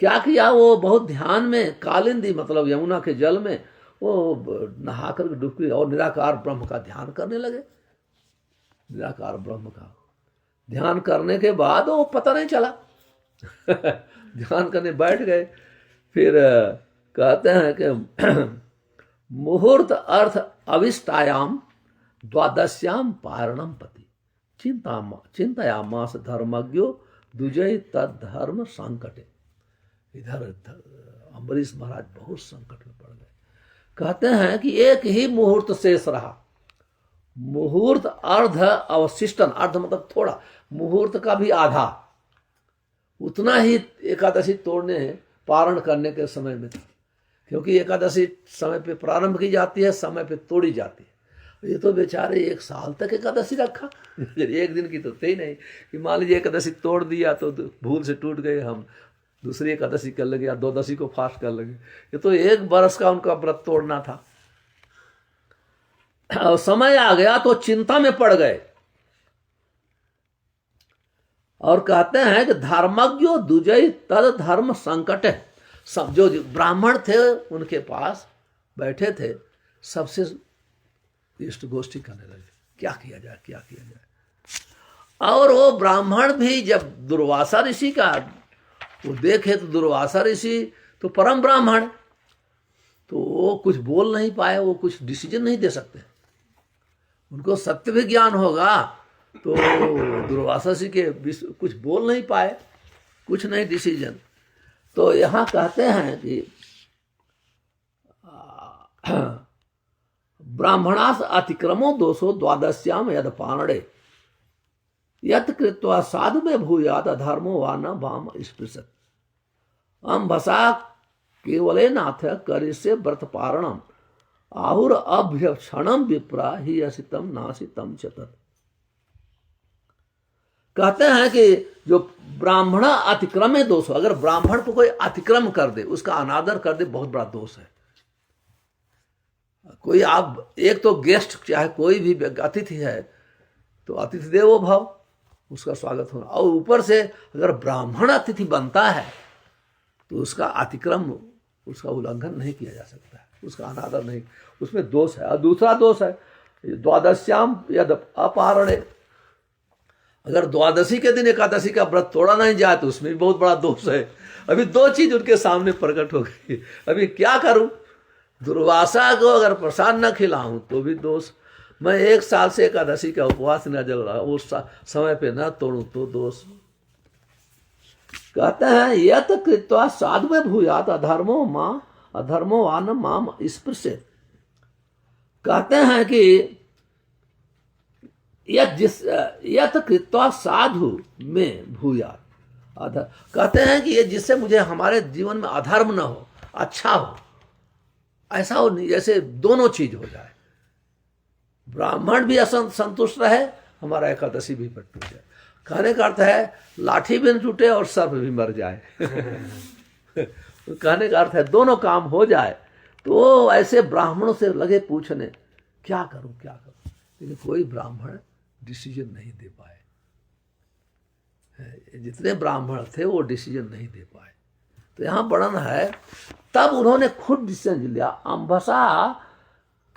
क्या किया, वो बहुत ध्यान में कालिंदी मतलब यमुना के जल में वो नहाकर डुबकी और निराकार ब्रह्म का ध्यान करने लगे। निराकार ब्रह्म का ध्यान करने के बाद वो पता नहीं चला ध्यान करने बैठ गए। फिर कहते हैं कि मुहूर्त अर्थ अविष्टायाम द्वादश्याम पारणम पति चिंतायामास धर्मज्ञो दुजय तद धर्म संकटे। इधर अम्बरीश महाराज बहुत संकट में पड़ गए। कहते हैं कि एक ही मुहूर्त शेष रहा। मुहूर्त अर्ध अवशिष्टन, अर्ध मतलब थोड़ा, मुहूर्त का भी आधा, उतना ही एकादशी तोड़ने पारण करने के समय में था। क्योंकि एकादशी समय पे प्रारंभ की जाती है, समय पे तोड़ी जाती है। ये तो बेचारे 1 साल तक एकादशी रखा एक दिन की तो थे ही नहीं कि मान लीजिए एकादशी तोड़ दिया तो भूल से टूट गए, हम दूसरी एकादशी कर लगे या द्वादशी को फास्ट कर लगे। ये तो 1 बरस का उनका व्रत तोड़ना था। और समय आ गया तो चिंता में पड़ गए और कहते हैं कि धर्मज्ञो दुजय तद धर्म संकट है। सब जो ब्राह्मण थे उनके पास बैठे थे, सबसे इष्ट गोष्ठी करने लगे, क्या किया जाए, क्या किया जाए। और वो ब्राह्मण भी जब दुर्वासा ऋषि का वो देखे, तो दुर्वासा ऋषि तो परम ब्राह्मण, तो वो कुछ बोल नहीं पाए, वो कुछ डिसीजन नहीं दे सकते। उनको सत्य भी ज्ञान होगा, तो दुर्वासा ऋषि के कुछ बोल नहीं पाए, कुछ नहीं डिसीजन। तो यहाँ कहते हैं कि ब्राह्मणास अतिक्रमो दोषो द्वादश्याम यद पारणे यत कृत्वा साधु में भूयात अधर्मो वा न वाम स्पृशत अम्भसा केवले नाथ करिष्ये व्रत पारणम आहुर अभ्यक्षणम विप्रा ही असितम नासितम चतत। कहते हैं कि जो ब्राह्मण अतिक्रमे दोष हो, अगर ब्राह्मण को कोई अतिक्रम कर दे, उसका अनादर कर दे, बहुत बड़ा दोष है। कोई आप एक तो गेस्ट चाहे कोई भी अतिथि है तो अतिथि देवो भव, उसका स्वागत होना, और ऊपर से अगर ब्राह्मण अतिथि बनता है तो उसका अतिक्रम, उसका उल्लंघन नहीं किया जा सकता है, उसका अनादर नहीं, उसमें दोष है। और दूसरा दोष है द्वादश्याम यद अपारणे, अगर द्वादशी के दिन एकादशी का व्रत तोड़ा नहीं जाए तो उसमें भी बहुत बड़ा दोष है। अभी 2 चीज उनके सामने प्रकट हो गई, अभी क्या करूं, दुर्वासा को अगर प्रसाद न खिलाऊं तो भी दोष, मैं 1 साल से एकादशी का उपवास न जल रहा, उस समय पे न तोड़ूं तो दोष। कहते हैं यत कृत्वा साधु में भूयात अधर्मो वान माम स्पृशेत। कहते हैं कि यत कृत्वा साधु में भूयात, कहते हैं कि ये जिससे मुझे हमारे जीवन में अधर्म न हो, अच्छा हो, ऐसा हो जैसे दोनों चीज हो जाए, ब्राह्मण भी संतुष्ट रहे, हमारा एकादशी भी टूट जाए। कहने का अर्थ है लाठी भी न टूटे और सर्प भी मर जाए कहने का अर्थ है दोनों काम हो जाए। तो ऐसे ब्राह्मणों से लगे पूछने क्या करूं, क्या करूं, लेकिन कोई ब्राह्मण डिसीजन नहीं दे पाए। जितने ब्राह्मण थे वो डिसीजन नहीं दे पाए। तो यहाँ वर्णन है, तब उन्होंने खुद डिसीजन लिया, अम्भसा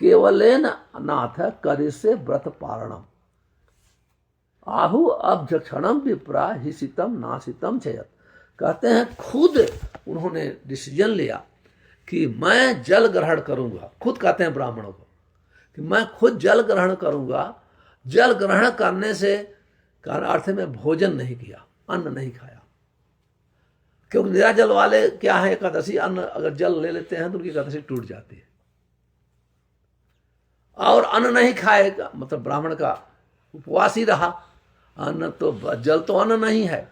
केवलेन नाथ करिष्ये व्रत पारणम आहु अभ्यक्षणम विप्रा हिसितम नासितम चयत। कहते हैं खुद उन्होंने डिसीजन लिया कि मैं जल ग्रहण करूंगा। खुद कहते हैं ब्राह्मणों को कि मैं खुद जल ग्रहण करूंगा। जल ग्रहण करने से कारण अर्थ में भोजन नहीं किया, अन्न नहीं खाया, क्योंकि निराजल वाले क्या है, एकादशी अन्न अगर जल ले लेते हैं तो उनकी एकादशी टूट जाती है। और अन्न नहीं खाएगा मतलब ब्राह्मण का उपवास ही रहा, अन्न तो जल तो अन्न नहीं है।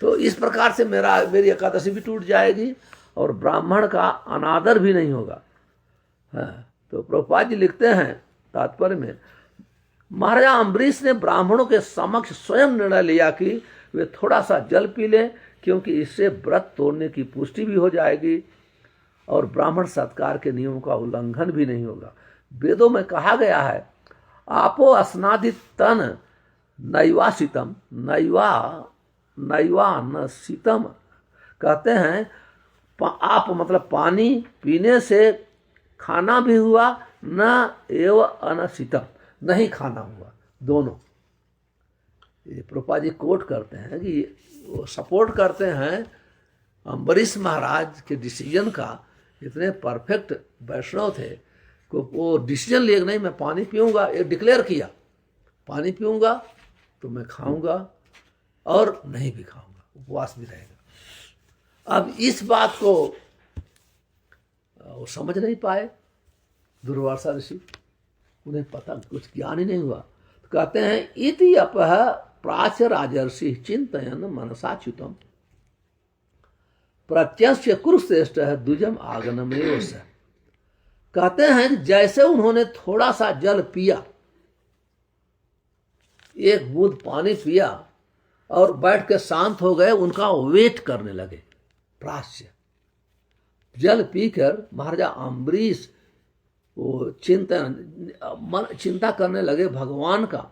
तो इस प्रकार से मेरी एकादशी भी टूट जाएगी और ब्राह्मण का अनादर भी नहीं होगा। हाँ, तो प्रभुपाद जी लिखते हैं तात्पर्य में, महाराजा अम्बरीश ने ब्राह्मणों के समक्ष स्वयं निर्णय लिया कि वे थोड़ा सा जल पी लें, क्योंकि इससे व्रत तोड़ने की पुष्टि भी हो जाएगी और ब्राह्मण सत्कार के नियमों का उल्लंघन भी नहीं होगा। वेदों में कहा गया है, आपो स्नादि तन नैवासितम, नैवा न शीतम, कहते हैं आप मतलब पानी पीने से खाना भी हुआ, न एव अनशीतम, नहीं खाना हुआ, दोनों। ये प्रभुपाद जी कोट करते हैं कि वो सपोर्ट करते हैं अम्बरीश महाराज के डिसीजन का। इतने परफेक्ट वैष्णव थे कि वो डिसीजन लिए नहीं मैं पानी पीऊँगा, ये डिक्लेयर किया, पानी पीऊँगा तो मैं खाऊँगा और नहीं भी खाऊँगा, उपवास भी रहेगा। अब इस बात को वो समझ नहीं पाए दुर्वासा ऋषि, उन्हें पता कुछ ज्ञान ही नहीं हुआ। तो कहते हैं इति अपह प्राच्य राजर्षि चिंतयन मनसाच्युतम प्रत्यक्ष कुरुश्रेष्ठ है द्विजम आगनमेव से। कहते हैं जैसे उन्होंने थोड़ा सा जल पिया, एक बूंद पानी पिया और बैठ के शांत हो गए, उनका वेट करने लगे। प्राच्य जल पीकर महाराजा अम्बरीश वो चिंता करने लगे भगवान का,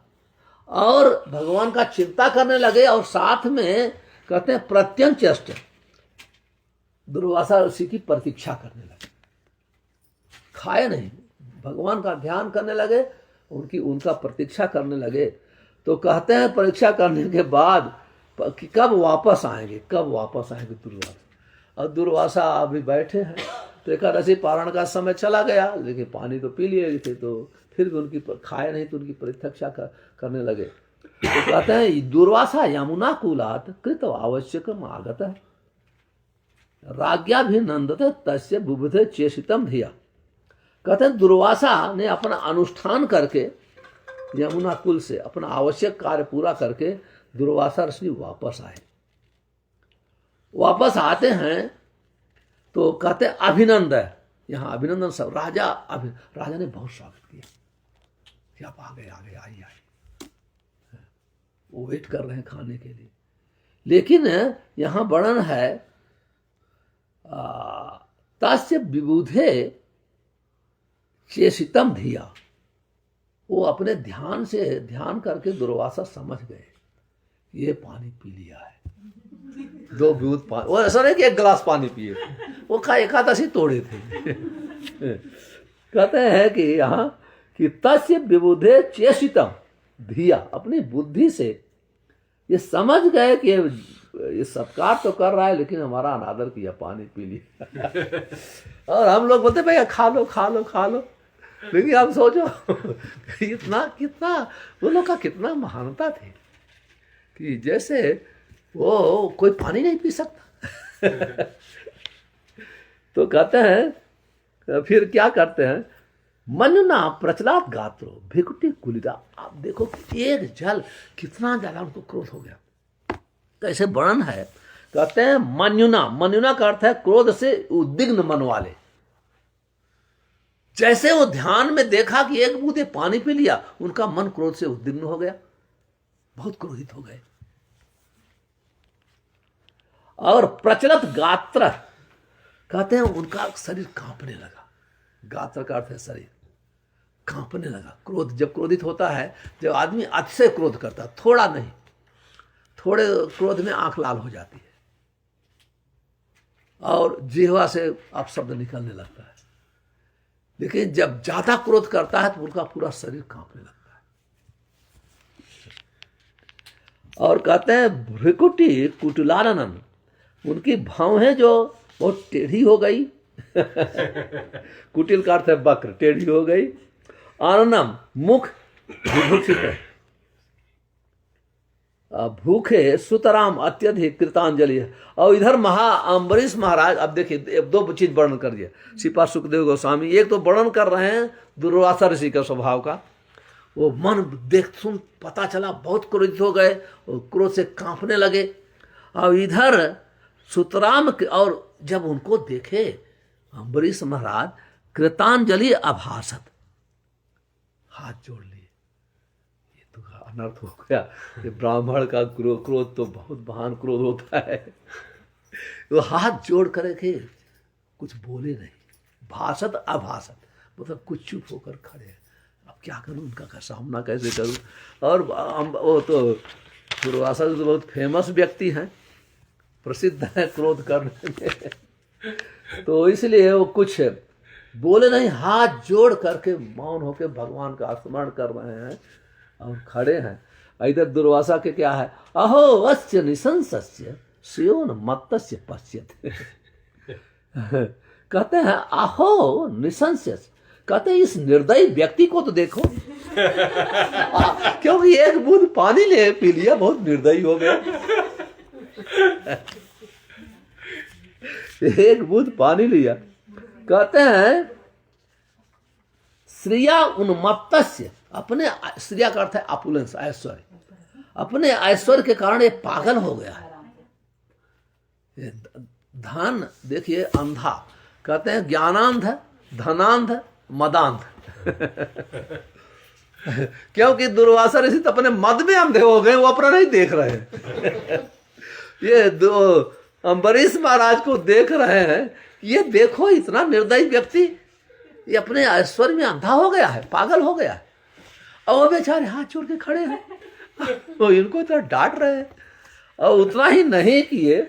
और भगवान का चिंता करने लगे, और साथ में कहते हैं प्रत्यंचष्ट दुर्वासा ऋषि की प्रतीक्षा करने लगे। खाए नहीं, भगवान का ध्यान करने लगे, उनका प्रतीक्षा करने लगे। तो कहते हैं परीक्षा करने के बाद कि कब वापस आएंगे दुर्वासा। और दुर्वासा अभी बैठे हैं, तो एकादशी पारण का समय चला गया, लेकिन पानी तो पी लिए थे, तो फिर भी उनकी खाए नहीं, तो उनकी प्रतीक्षा करने लगे। तो कहते हैं दुर्वासा यमुना कूलात कृत आवश्यक आगत है राज्ञा भी नंदत तस्य बुबुधे चेषितम धिया। कहते हैं दुर्वासा ने अपना अनुष्ठान करके यमुना कुल से अपना आवश्यक कार्य पूरा करके दुर्वासा ऋषि वापस आए। वापस आते हैं तो कहते हैं अभिनंदन, यहाँ अभिनंदन सब राजा ने बहुत स्वागत किया कि आप आ गए आइए। वो वेट कर रहे हैं खाने के लिए। लेकिन यहाँ वर्णन है तस्य विबुधे चेषितम धिया, वो अपने ध्यान करके दुर्वासा समझ गए ये पानी पी लिया है, 2 बूंद पानी, और ऐसा नहीं कि 1 गिलास पानी पिए, वो एकादशी तोड़े थे। कहते हैं कि यहाँ कि तस्य विबुधे चेषितम धिया, अपनी बुद्धि से ये समझ गए कि ये सत्कार तो कर रहा है, लेकिन हमारा अनादर किया, पानी पी लिया। और हम लोग बोलते भैया खा लो, लेकिन आप सोचो कितना वो लोग का कितना महानता थी कि जैसे वो कोई पानी नहीं पी सकता। तो कहते हैं फिर क्या करते हैं, मनुना प्रचलात गात्रो भिकुटी कुलिदा। आप देखो एक जल कितना ज्यादा उनको क्रोध हो गया, कैसे वर्णन है। कहते हैं मनुना का अर्थ है क्रोध से उद्विग्न मन वाले। जैसे वो ध्यान में देखा कि एक बूंद पानी पी लिया, उनका मन क्रोध से उद्विग्न हो गया, बहुत क्रोधित हो गए। और प्रचलित गात्र, कहते हैं उनका शरीर कांपने लगा। गात्र का अर्थ है शरीर, कांपने लगा। क्रोध जब क्रोधित होता है, जब आदमी अतिशय क्रोध करता है, थोड़ा नहीं, थोड़े क्रोध में आंख लाल हो जाती है और जिह्वा से अपशब्द निकलने लगता है। लेकिन जब ज्यादा क्रोध करता है तो उनका पूरा शरीर कांपने लगता है। और कहते हैं भ्रिकुटी कुटिलानन, उनकी भौहें जो बहुत टेढ़ी हो गई। कुटिल का अर्थ है वक्र, टेढ़ी हो गई। आननम, मुख विभूषित है, भूखे सुतराम अत्यधिक कृतांजलि है। और इधर अम्बरीश महाराज, अब देखिए 2 चीज वर्णन कर दिया श्रीपाद सुखदेव गोस्वामी। एक तो वर्णन कर रहे हैं दुर्वासा ऋषि का स्वभाव का, वो मन देख सुन पता चला बहुत क्रोधित हो गए और क्रोध से कांपने लगे। और इधर सुतराम और जब उनको देखे अम्बरीश महाराज, कृतांजलि अभासत, हाथ जोड़ लिए। ये तो अनर्थ हो गया। ये ब्राह्मण का क्रोध तो बहुत महान क्रोध होता है। वो हाथ जोड़ करके कुछ बोले नहीं, भाषत अभाषत, मतलब कुछ चुप होकर खड़े हैं। अब क्या करूं, उनका सामना कैसे करूं। और वो तो दुर्वासा तो बहुत फेमस व्यक्ति हैं, प्रसिद्ध है क्रोध करने में, तो इसलिए वो कुछ बोले नहीं, हाथ जोड़ करके मौन होकर भगवान का स्मरण कर रहे हैं और खड़े हैं। इधर दुर्वासा के क्या है, अहो अस्य निशंसस्य श्रियोन मत्तस्य पश्यते। कहते हैं अहो निशंस्य, कहते हैं इस निर्दयी व्यक्ति को तो देखो। क्योंकि एक बूंद पानी ले पी लिया, बहुत निर्दयी हो गया। एक बूंद पानी लिया। कहते हैं श्रिया उन्मत्तस्य, अपने श्रिया का अर्थ है अपुलेंस, ऐश्वर्य, अपने ऐश्वर्य के कारण ये पागल हो गया है। ये धन देखिए अंधा, कहते हैं ज्ञानांध, धनांध, मदांध। क्योंकि दुर्वासा ऋषि तो अपने मद में अंधे हो गए, वो अपना नहीं देख रहे हैं। ये दो अम्बरीश महाराज को देख रहे हैं, ये देखो इतना निर्दयी व्यक्ति, ये अपने ऐश्वर्य में अंधा हो गया है, पागल हो गया है। और वो बेचारे हाथ जोड़ के खड़े हैं, वो इनको इतना डांट रहे हैं। और उतना ही नहीं किए,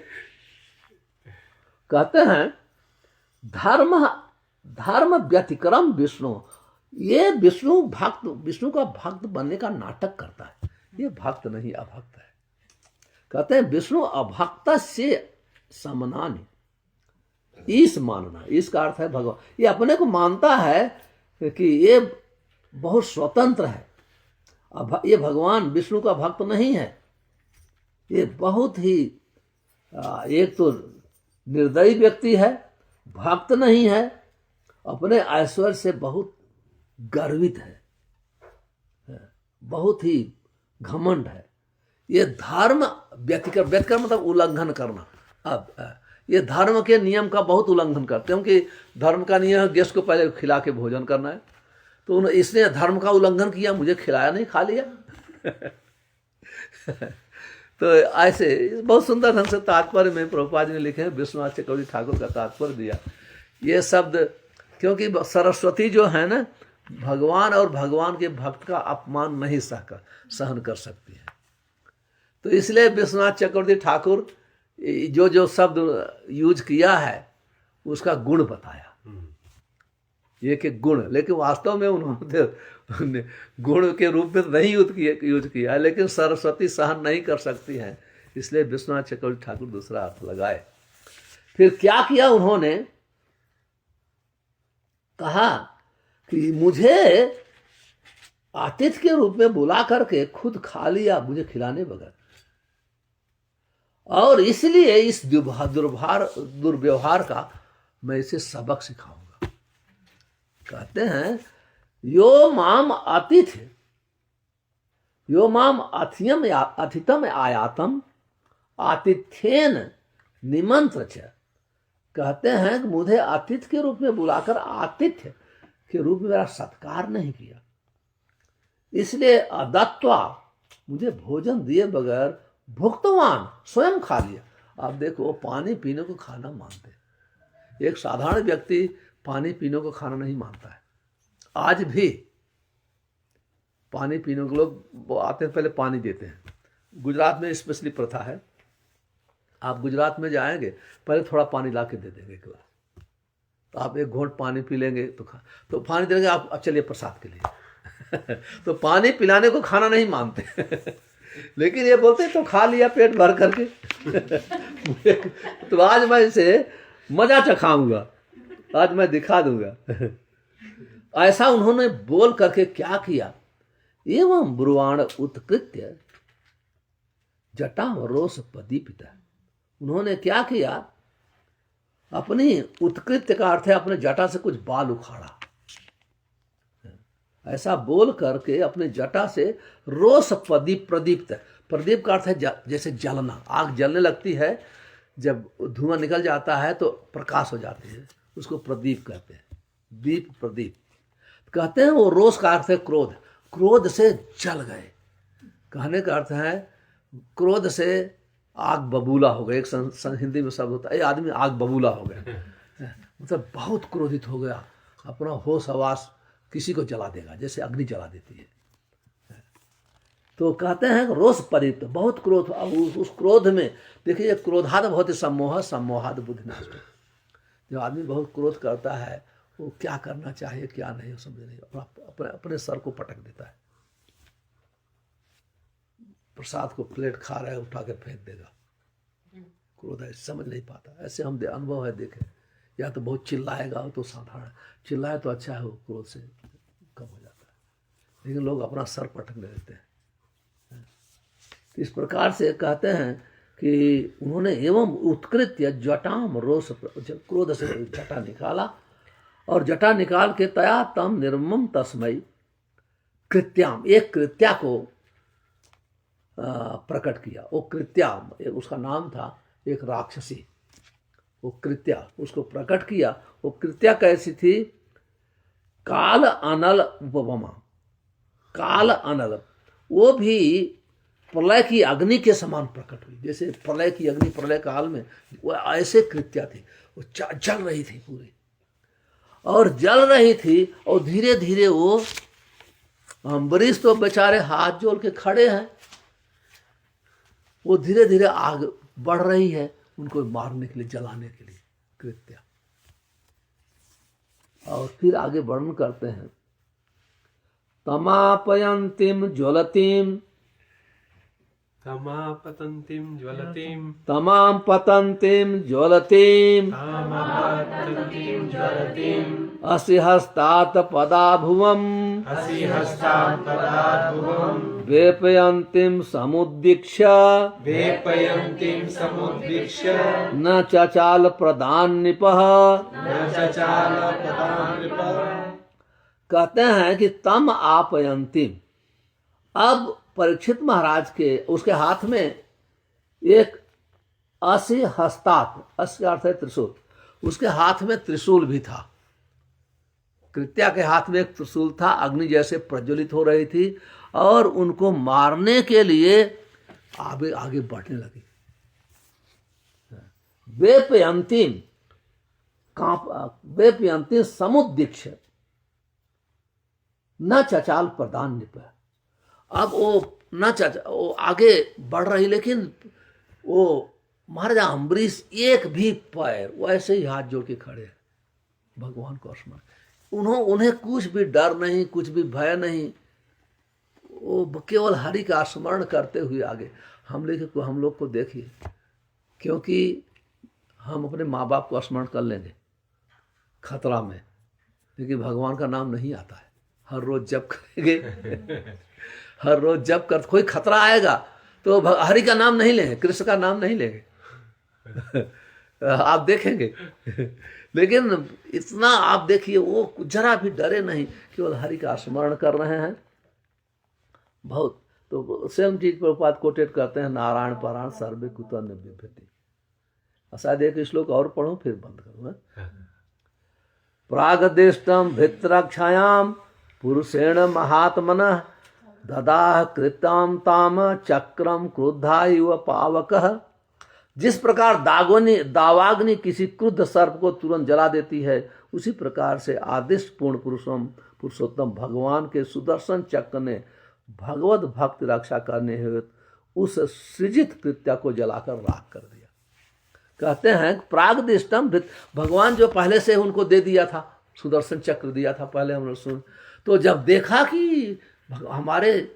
कहते हैं धर्म व्यतिक्रम विष्णु, ये विष्णु का भक्त बनने का नाटक करता है। ये भक्त नहीं, अभक्त है। कहते हैं विष्णु अभक्त से समनानी, ईश मानना, इसका अर्थ है भगवान। ये अपने को मानता है कि ये बहुत स्वतंत्र है, ये भगवान विष्णु का भक्त नहीं है। ये बहुत ही एक तो निर्दयी व्यक्ति है, भक्त नहीं है, अपने ऐश्वर्य से बहुत गर्वित है, बहुत ही घमंड है। ये धर्म व्यतिक्रम मतलब उल्लंघन करना। अब ये धर्म के नियम का बहुत उल्लंघन करते हैं, क्योंकि धर्म का नियम है गेस्ट को पहले खिला के भोजन करना है। तो इसने धर्म का उल्लंघन किया, मुझे खिलाया नहीं, खा लिया। तो ऐसे बहुत सुंदर ढंग से तात्पर्य में प्रभुपाद जी ने लिखे हैं, विश्वनाथ चक्रवर्ती ठाकुर का तात्पर्य दिया। ये शब्द, क्योंकि सरस्वती जो है ना, भगवान और भगवान के भक्त का अपमान नहीं सहन कर सकती है। तो इसलिए विश्वनाथ चक्रवर्ती ठाकुर जो जो शब्द यूज किया है उसका गुण बताया, एक एक गुण, लेकिन वास्तव में उन्होंने गुण के रूप में नहीं यूज किया है, लेकिन सरस्वती सहन नहीं कर सकती हैं, इसलिए विश्वनाथ चक्रवर्ती ठाकुर दूसरा अर्थ लगाए। फिर क्या किया उन्होंने, कहा कि मुझे आतिथ्य के रूप में बुला करके खुद खा लिया, मुझे खिलाने बगैर, और इसलिए इस दुर्व्यवहार का मैं इसे सबक सिखाऊंगा। कहते हैं यो माम अतिथ्यम आयातम आतिथ्येन निमंत्र च, कहते हैं कि मुझे आतिथ्य के रूप में बुलाकर आतिथ्य के रूप में मेरा सत्कार नहीं किया, इसलिए अदत्वा, मुझे भोजन दिए बगैर भुक्तवान, स्वयं खा लिया। आप देखो पानी पीने को खाना मानते हैं, एक साधारण व्यक्ति पानी पीने को खाना नहीं मानता है। आज भी पानी पीने के लोग आते हैं, पहले पानी देते हैं। गुजरात में स्पेशली प्रथा है, आप गुजरात में जाएंगे पहले थोड़ा पानी ला के दे देंगे एक गिलास, तो आप एक घोंट पानी पी लेंगे तो पानी देंगे आप, अब चलिए प्रसाद के लिए। तो पानी पिलाने को खाना नहीं मानते। लेकिन ये बोलते तो खा लिया पेट भर करके। तो आज मैं इसे मजा चखाऊंगा, आज मैं दिखा दूंगा। ऐसा उन्होंने बोल करके क्या किया, एवं ब्रुवाण उत्कृत्य जटा रोष पदीपिता, उन्होंने क्या किया, अपनी उत्कृत्य का अर्थ है अपने जटा से कुछ बाल उखाड़ा, ऐसा बोल करके अपने जटा से रोष प्रदीप्त, प्रदीप का अर्थ है जैसे जलना, आग जलने लगती है, जब धुआं निकल जाता है तो प्रकाश हो जाती है, उसको प्रदीप कहते हैं। दीप प्रदीप। कहते हैं वो रोष का अर्थ है क्रोध, क्रोध से जल गए। कहने का अर्थ है क्रोध से आग बबूला हो गया। एक हिंदी में शब्द होता है, ये आदमी आग बबूला हो गया, मतलब बहुत क्रोधित हो गया, अपना होश हवास किसी को जला देगा, जैसे अग्नि जला देती है। तो कहते हैं रोष परिप्त, बहुत क्रोध। अब उस क्रोध में देखिए, क्रोधाद बहुत सम्मोह, सम्मोहाद बुद्धिनाश। जब आदमी बहुत क्रोध करता है, वो क्या करना चाहिए क्या नहीं वो समझ नहीं, अपने सर को पटक देता है। प्रसाद को प्लेट खा रहा है, उठा के फेंक देगा। क्रोध है, समझ नहीं पाता। ऐसे हम अनुभव है देखे। या तो बहुत चिल्लाएगा तो साधारण, चिल्लाए तो अच्छा है, वो क्रोध से कम हो जाता है। लेकिन लोग अपना सर पटकने देते हैं। इस प्रकार से कहते हैं कि उन्होंने एवं उत्कृत्य जटाम रोष, क्रोध से जटा निकाला और जटा निकाल के तया तम निर्मम तस्मय कृत्याम, एक कृत्या को प्रकट किया। वो कृत्याम उसका नाम था, एक राक्षसी, वो कृत्या उसको प्रकट किया। वो कृत्या कैसी थी? काल अनल उपमा, काल अनल, वो भी प्रलय की अग्नि के समान प्रकट हुई। जैसे प्रलय की अग्नि प्रलय काल में, वो ऐसे कृत्या थी, वो जल रही थी पूरी, और जल रही थी। और धीरे धीरे वो अम्बरीश तो बेचारे हाथ जोड़ के खड़े हैं, वो धीरे धीरे आग बढ़ रही है उनको मारने के लिए, जलाने के लिए कृत्या। और फिर आगे वर्णन करते हैं, तमापयंतिम ज्वलतीम, तमापतन्तीं ज्वलतीं, तमाम पतंतिम ज्वलतीम, तमापतन्तीं ज्वलतीं, असि हस्तात पदाभुवम, असि हस्तात् पदाभुवम्, वेपयंतिम समुदीक्ष्य, वेपयन्तीं समुद्वीक्ष्य, न चचाल प्रदान निपः। न चचाल पदान्नृपः। कहते हैं कि तम आपयंतिम, अब परीक्षित महाराज के उसके हाथ में एक असि हस्तात, अस का अर्थ है त्रिशूल, उसके हाथ में त्रिशूल भी था। कृत्या के हाथ में एक त्रिशूल था, अग्नि जैसे प्रज्वलित हो रही थी, और उनको मारने के लिए आगे आगे बढ़ने लगी। वेपयंतिम वेपयंतिम समुदीक्ष्य न चचाल प्रदान निप। अब वो न चाचा, वो आगे बढ़ रही, लेकिन वो महाराजा अम्बरीश एक भी पैर, वो ऐसे ही हाथ जोड़ के खड़े हैं, भगवान को स्मरण। उन्हें कुछ भी डर नहीं, कुछ भी भय नहीं, वो केवल हरि का स्मरण करते हुए आगे। हम लोग को देखिए, क्योंकि हम अपने माँ बाप को स्मरण कर लेंगे खतरा में, लेकिन भगवान का नाम नहीं आता है। हर रोज जप करेंगे, हर रोज जप कर, कोई खतरा आएगा तो हरि का नाम नहीं लेंगे, कृष्ण का नाम नहीं लेंगे। आप देखेंगे। लेकिन इतना आप देखिए, वो जरा भी डरे नहीं, केवल हरि का स्मरण कर रहे हैं। बहुत तो सेम चीज प्रभुपाद कोटेट करते हैं, नारायण पारायण सर्वे कुतः न बिभ्यति। शायद एक श्लोक और पढ़ो फिर बंद करूँ। प्रागदिष्टम भित्रक्षायाम पुरुषेण महात्मनः ददाह कृताम ताम चक्रम क्रुद्धा इव पावकः। जिस प्रकार दावाग्नि किसी क्रुद्ध सर्प को तुरंत जला देती है, उसी प्रकार से आदिष्ट पूर्ण पुरुषोत्तम भगवान के सुदर्शन चक्र ने भगवत भक्त रक्षा करने हेतु उस सृजित कृत्या को जलाकर राख कर दिया। कहते हैं प्रागदिष्टम, भगवान जो पहले से उनको दे दिया था, सुदर्शन चक्र दिया था पहले हम लोग सुन। तो जब देखा कि हमारे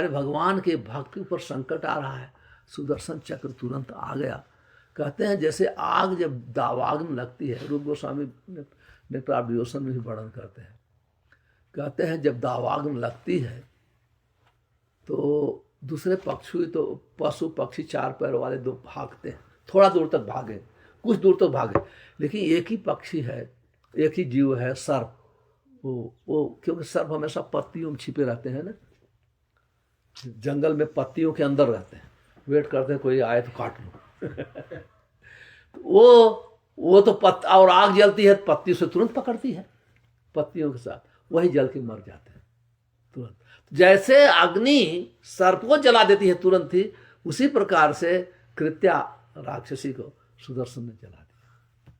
भगवान के भक्त के ऊपर संकट आ रहा है, सुदर्शन चक्र तुरंत आ गया। कहते हैं जैसे आग जब दावाग्नि लगती है, रूप गोस्वामी नेत्रावलोकन में भी वर्णन करते हैं। कहते हैं जब दावाग्नि लगती है तो दूसरे पक्षी, तो पशु पक्षी चार पैर वाले दो भागते हैं, थोड़ा दूर तक भागे, कुछ दूर तक भागे, लेकिन एक ही पक्षी है, एक ही जीव है, सर्प। वो क्योंकि सर्प हमेशा पत्तियों में छिपे रहते हैं ना, जंगल में पत्तियों के अंदर रहते हैं, वेट करते हैं कोई आए तो काट लो। वो वो तो पत्ता और आग जलती है तो पत्ती से तुरंत पकड़ती है, पत्तियों के साथ वही जल के मर जाते हैं तुरंत। जैसे अग्नि सर्प को जला देती है तुरंत ही, उसी प्रकार से कृत्या राक्षसी को सुदर्शन ने जला दिया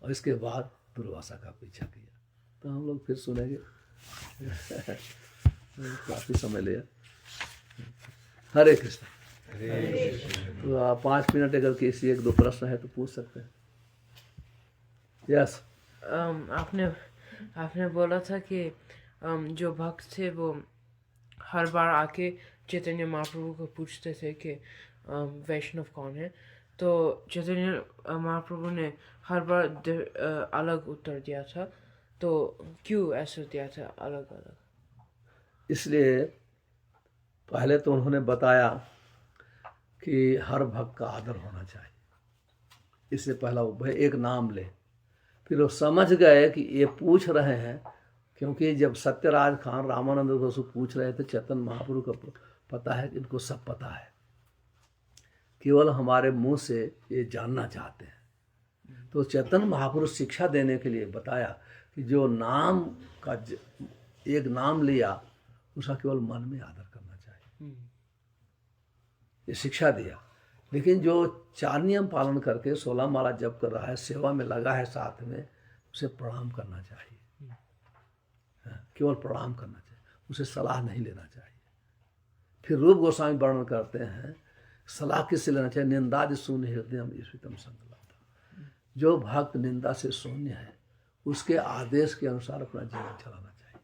और इसके बाद दुर्वासा का पीछा किया। तो हम लोग फिर सुनेंगे। काफी समय लिया। हरे कृष्ण। तो 5 मिनट अगर किसी 1-2 प्रश्न है तो पूछ सकते हैं। यस। आपने बोला था कि जो भक्त थे वो हर बार आके चैतन्य महाप्रभु को पूछते थे कि वैष्णव कौन है। तो चैतन्य महाप्रभु ने हर बार अलग उत्तर दिया था, तो क्यों ऐसा दिया था अलग अलग? इसलिए पहले तो उन्होंने बताया कि हर भक्त का आदर होना चाहिए। इससे पहला वो भाई एक नाम ले, फिर वो समझ गए कि ये पूछ रहे हैं, क्योंकि जब सत्यराज खान रामानंद बसु पूछ रहे थे चेतन महाप्रभु को पता है कि इनको सब पता है, केवल हमारे मुंह से ये जानना चाहते हैं। तो चेतन महापुरुष शिक्षा देने के लिए बताया कि जो नाम का एक नाम लिया उसका केवल मन में आदर करना चाहिए, ये शिक्षा दिया। लेकिन जो 4 नियम पालन करके 16 माला जप कर रहा है, सेवा में लगा है साथ में, उसे प्रणाम करना चाहिए, केवल प्रणाम करना चाहिए, उसे सलाह नहीं लेना चाहिए। फिर रूप गोस्वामी वर्णन करते हैं सलाह किससे लेना चाहिए? निंदा शून्य हृदय ईश्वितम संकल्प। जो भक्त निंदा से शून्य है उसके आदेश के अनुसार अपना जीवन चलाना चाहिए।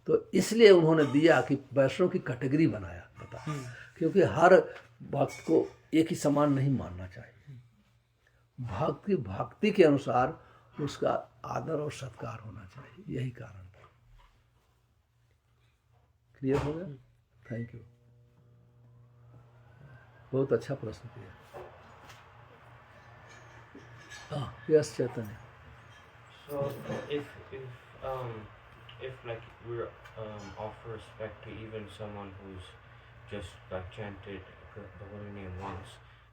तो इसलिए उन्होंने दिया कि वैष्णव की कैटेगरी बनाया, पता, क्योंकि हर भक्त को एक ही समान नहीं मानना चाहिए। भक्त की भक्ति के अनुसार उसका आदर और सत्कार होना चाहिए, यही कारण था। क्लियर हो गया? Thank you. बहुत अच्छा प्रश्न किया। Yes Chaitanya. So if like we offer respect to even someone who's just like chanted the holy name once,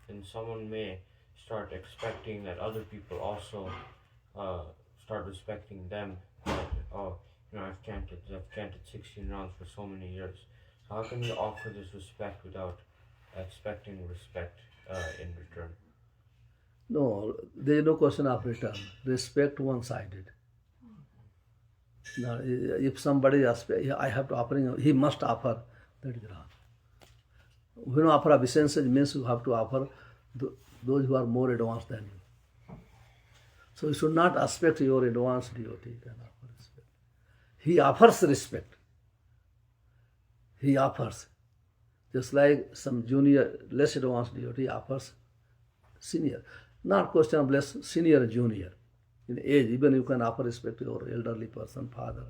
then someone may start expecting that other people also start respecting them. That, oh, you know, I've chanted 16 rounds for so many years. So how can we offer this respect without expecting respect in return? No, there is no question of return. Respect one-sided. Now, if somebody asks, I have to offer, he must offer, that is wrong. When you offer obeisance, means you have to offer those who are more advanced than you. So you should not expect your advanced devotee can offer respect. He offers respect. He offers. Just like some junior, less advanced devotee offers senior. Not question of less senior, junior. In age, even you can offer respect to your elderly person, father.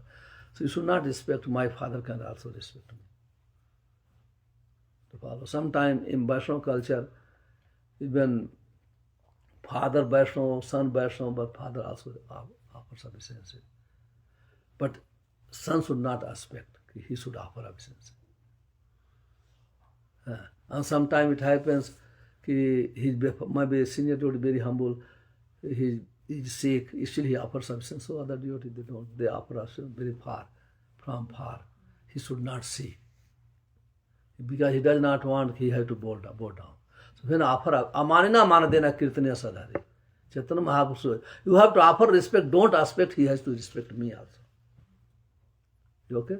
So you should not respect my father can also respect me. To follow. Sometime in Vaishnava culture, even father Vaishnava, son Vaishnava, but father also offers obeisance. But son should not expect, he should offer obeisance. And sometimes it happens, he might be a senior devotee, very humble, he is sick, still he offers obeisance. So other devotees, they don't, they offer obeisance very far, from far. He should not see. Because he does not want, he has to bow down. So when offer, amanina manadena kirtaniya sadhari. Chaitanya Mahaprabhu, you have to offer respect, don't expect he has to respect me also. You okay?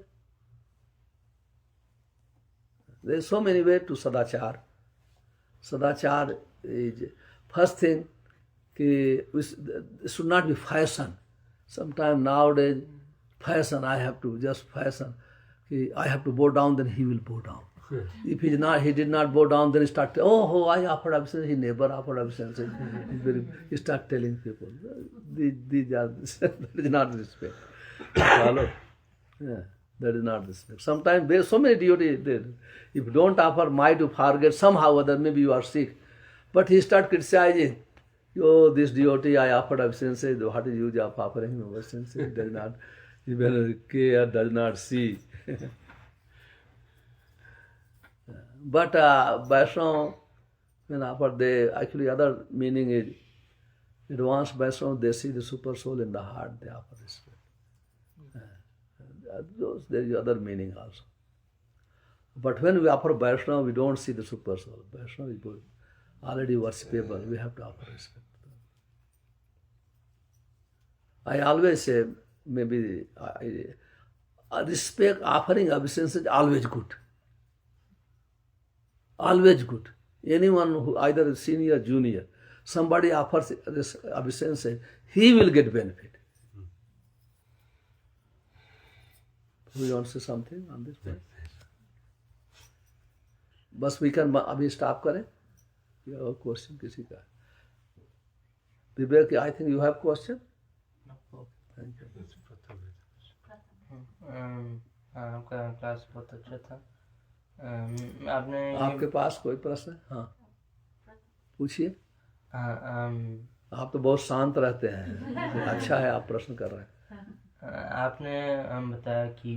There is so many ways to sadachar. Sadachar is, first thing, it should not be fashion. Sometimes nowadays, fashion, I have to just fashion. I have to bow down, then he will bow down. If he did not bow down, then he start, I offered obeisance, he never offered obeisance. He start telling people, these are, that is not respect. Follow? Yeah, that is not respect. Sometimes there are so many devotees there. If you don't offer, might you forget, somehow or other, maybe you are sick. But he start criticizing, this devotee, I offered obeisance, what is use of offering him obeisance? He does not even care, does not see. But Vaishnava, when offered, they actually other meaning is advanced Vaishnava, they see the super soul in the heart, they offer respect. There is other meaning also. But when we offer Vaishnava, we don't see the super soul. Vaishnava is good, already worshipable, we have to offer respect. I always say, maybe respect, offering obeisance is always good. Always good. Anyone who either senior, junior, somebody offers this obeisance, he will get benefit. Who wants to say something on this point? बस we can अभी stop करें या और question किसी का? विवेक, I think you have question? Thank you. आपका class बहुत अच्छा था। आपने आपके पास कोई प्रश्न है? हाँ, पूछिए। आप तो बहुत शांत रहते हैं, अच्छा है आप प्रश्न कर रहे हैं। आपने बताया कि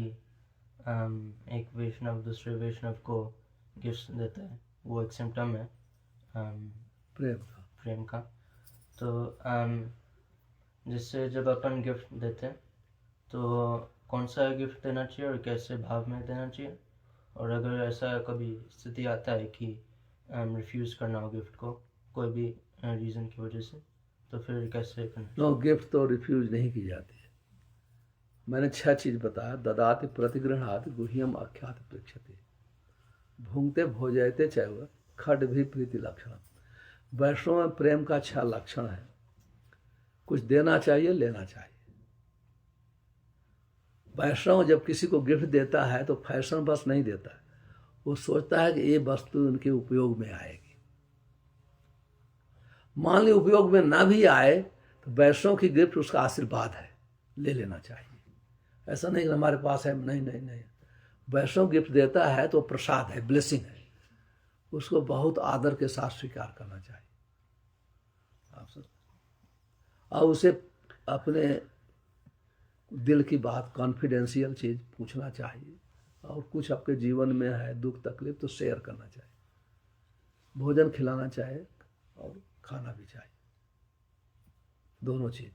एक वैष्णव दूसरे वैष्णव को गिफ्ट देता है, वो एक सिम्टम है प्रेम का। तो जिससे जब अपन गिफ्ट देते हैं तो कौन सा गिफ्ट देना चाहिए और कैसे भाव में देना चाहिए, और अगर ऐसा कभी स्थिति आता है कि रिफ्यूज़ करना हो गिफ्ट को कोई भी रीज़न की वजह से, तो फिर कैसे करना? नो, गिफ्ट तो रिफ्यूज नहीं की जाती है। मैंने 6 चीज बताया। ददाति प्रतिगृहाति गुह्यम आख्यात प्रेक्षते भूंगते भोजयते चैव खड भी प्रीति लक्षण। वैष्णव में प्रेम का 6 लक्षण है। कुछ देना चाहिए, लेना चाहिए। वैष्णव जब किसी को गिफ्ट देता है तो फैशन बस नहीं देता है, वो सोचता है कि ये वस्तु उनके उपयोग में आएगी। मान ली उपयोग में ना भी आए तो वैष्णव की गिफ्ट उसका आशीर्वाद है, ले लेना चाहिए। ऐसा नहीं कि हमारे पास है, नहीं नहीं नहीं। वैष्णव गिफ्ट देता है तो प्रसाद है, ब्लेसिंग है, उसको बहुत आदर के साथ स्वीकार करना चाहिए। आप सब और उसे अपने दिल की बात, कॉन्फिडेंशियल चीज पूछना चाहिए, और कुछ आपके जीवन में है दुख तकलीफ तो शेयर करना चाहिए। भोजन खिलाना चाहिए और खाना भी चाहिए, दोनों चीज।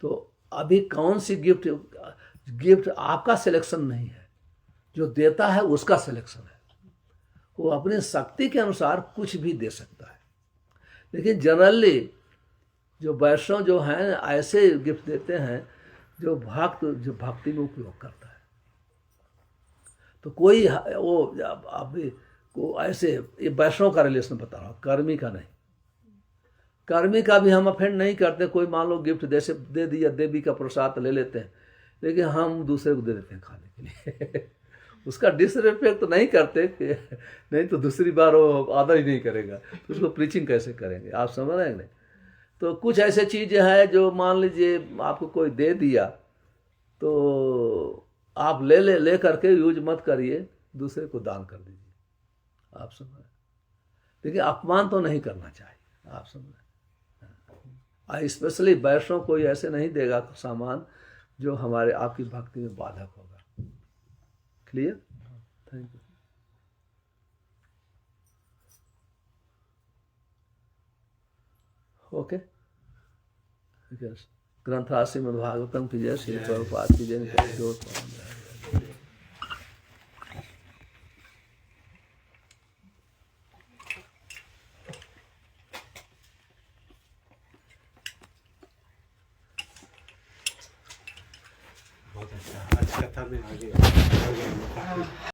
तो अभी कौन सी गिफ्ट आपका सिलेक्शन नहीं है, जो देता है उसका सिलेक्शन है। वो अपनी शक्ति के अनुसार कुछ भी दे सकता है, लेकिन जनरली जो वैष्णव जो हैं ऐसे गिफ्ट देते हैं जो भक्ति में उपयोग करता है। तो कोई वो अभी को ऐसे, ये वैष्णव का रिलेशन बता रहा हूँ, कर्मी का नहीं। कर्मी का भी हम अफेंड नहीं करते। कोई मान लो गिफ्ट जैसे दे दिया, देवी का प्रसाद ले लेते हैं, लेकिन हम दूसरे को दे देते हैं खाने के लिए उसका डिसरिस्पेक्ट तो नहीं करते कि नहीं तो दूसरी बार वो आदर ही नहीं करेगा, तो उसको प्रीचिंग कैसे करेंगे? आप समझ रहे हैं नहीं? तो कुछ ऐसे चीज़ें हैं जो मान लीजिए आपको कोई दे दिया तो आप ले करके यूज मत करिए, दूसरे को दान कर दीजिए। आप समझ रहे हैं? लेकिन अपमान तो नहीं करना चाहिए। आप समझ रहे हैं? स्पेशली वैष्णव कोई ऐसे नहीं देगा सामान जो हमारे आपकी भक्ति में बाधक होगा। क्लियर? Thank you. ओके, ग्रंथराज श्रीमद्भागवतम की जय, श्री प्रभुपाद की जय। बहुत अच्छा, आज कथा में आगे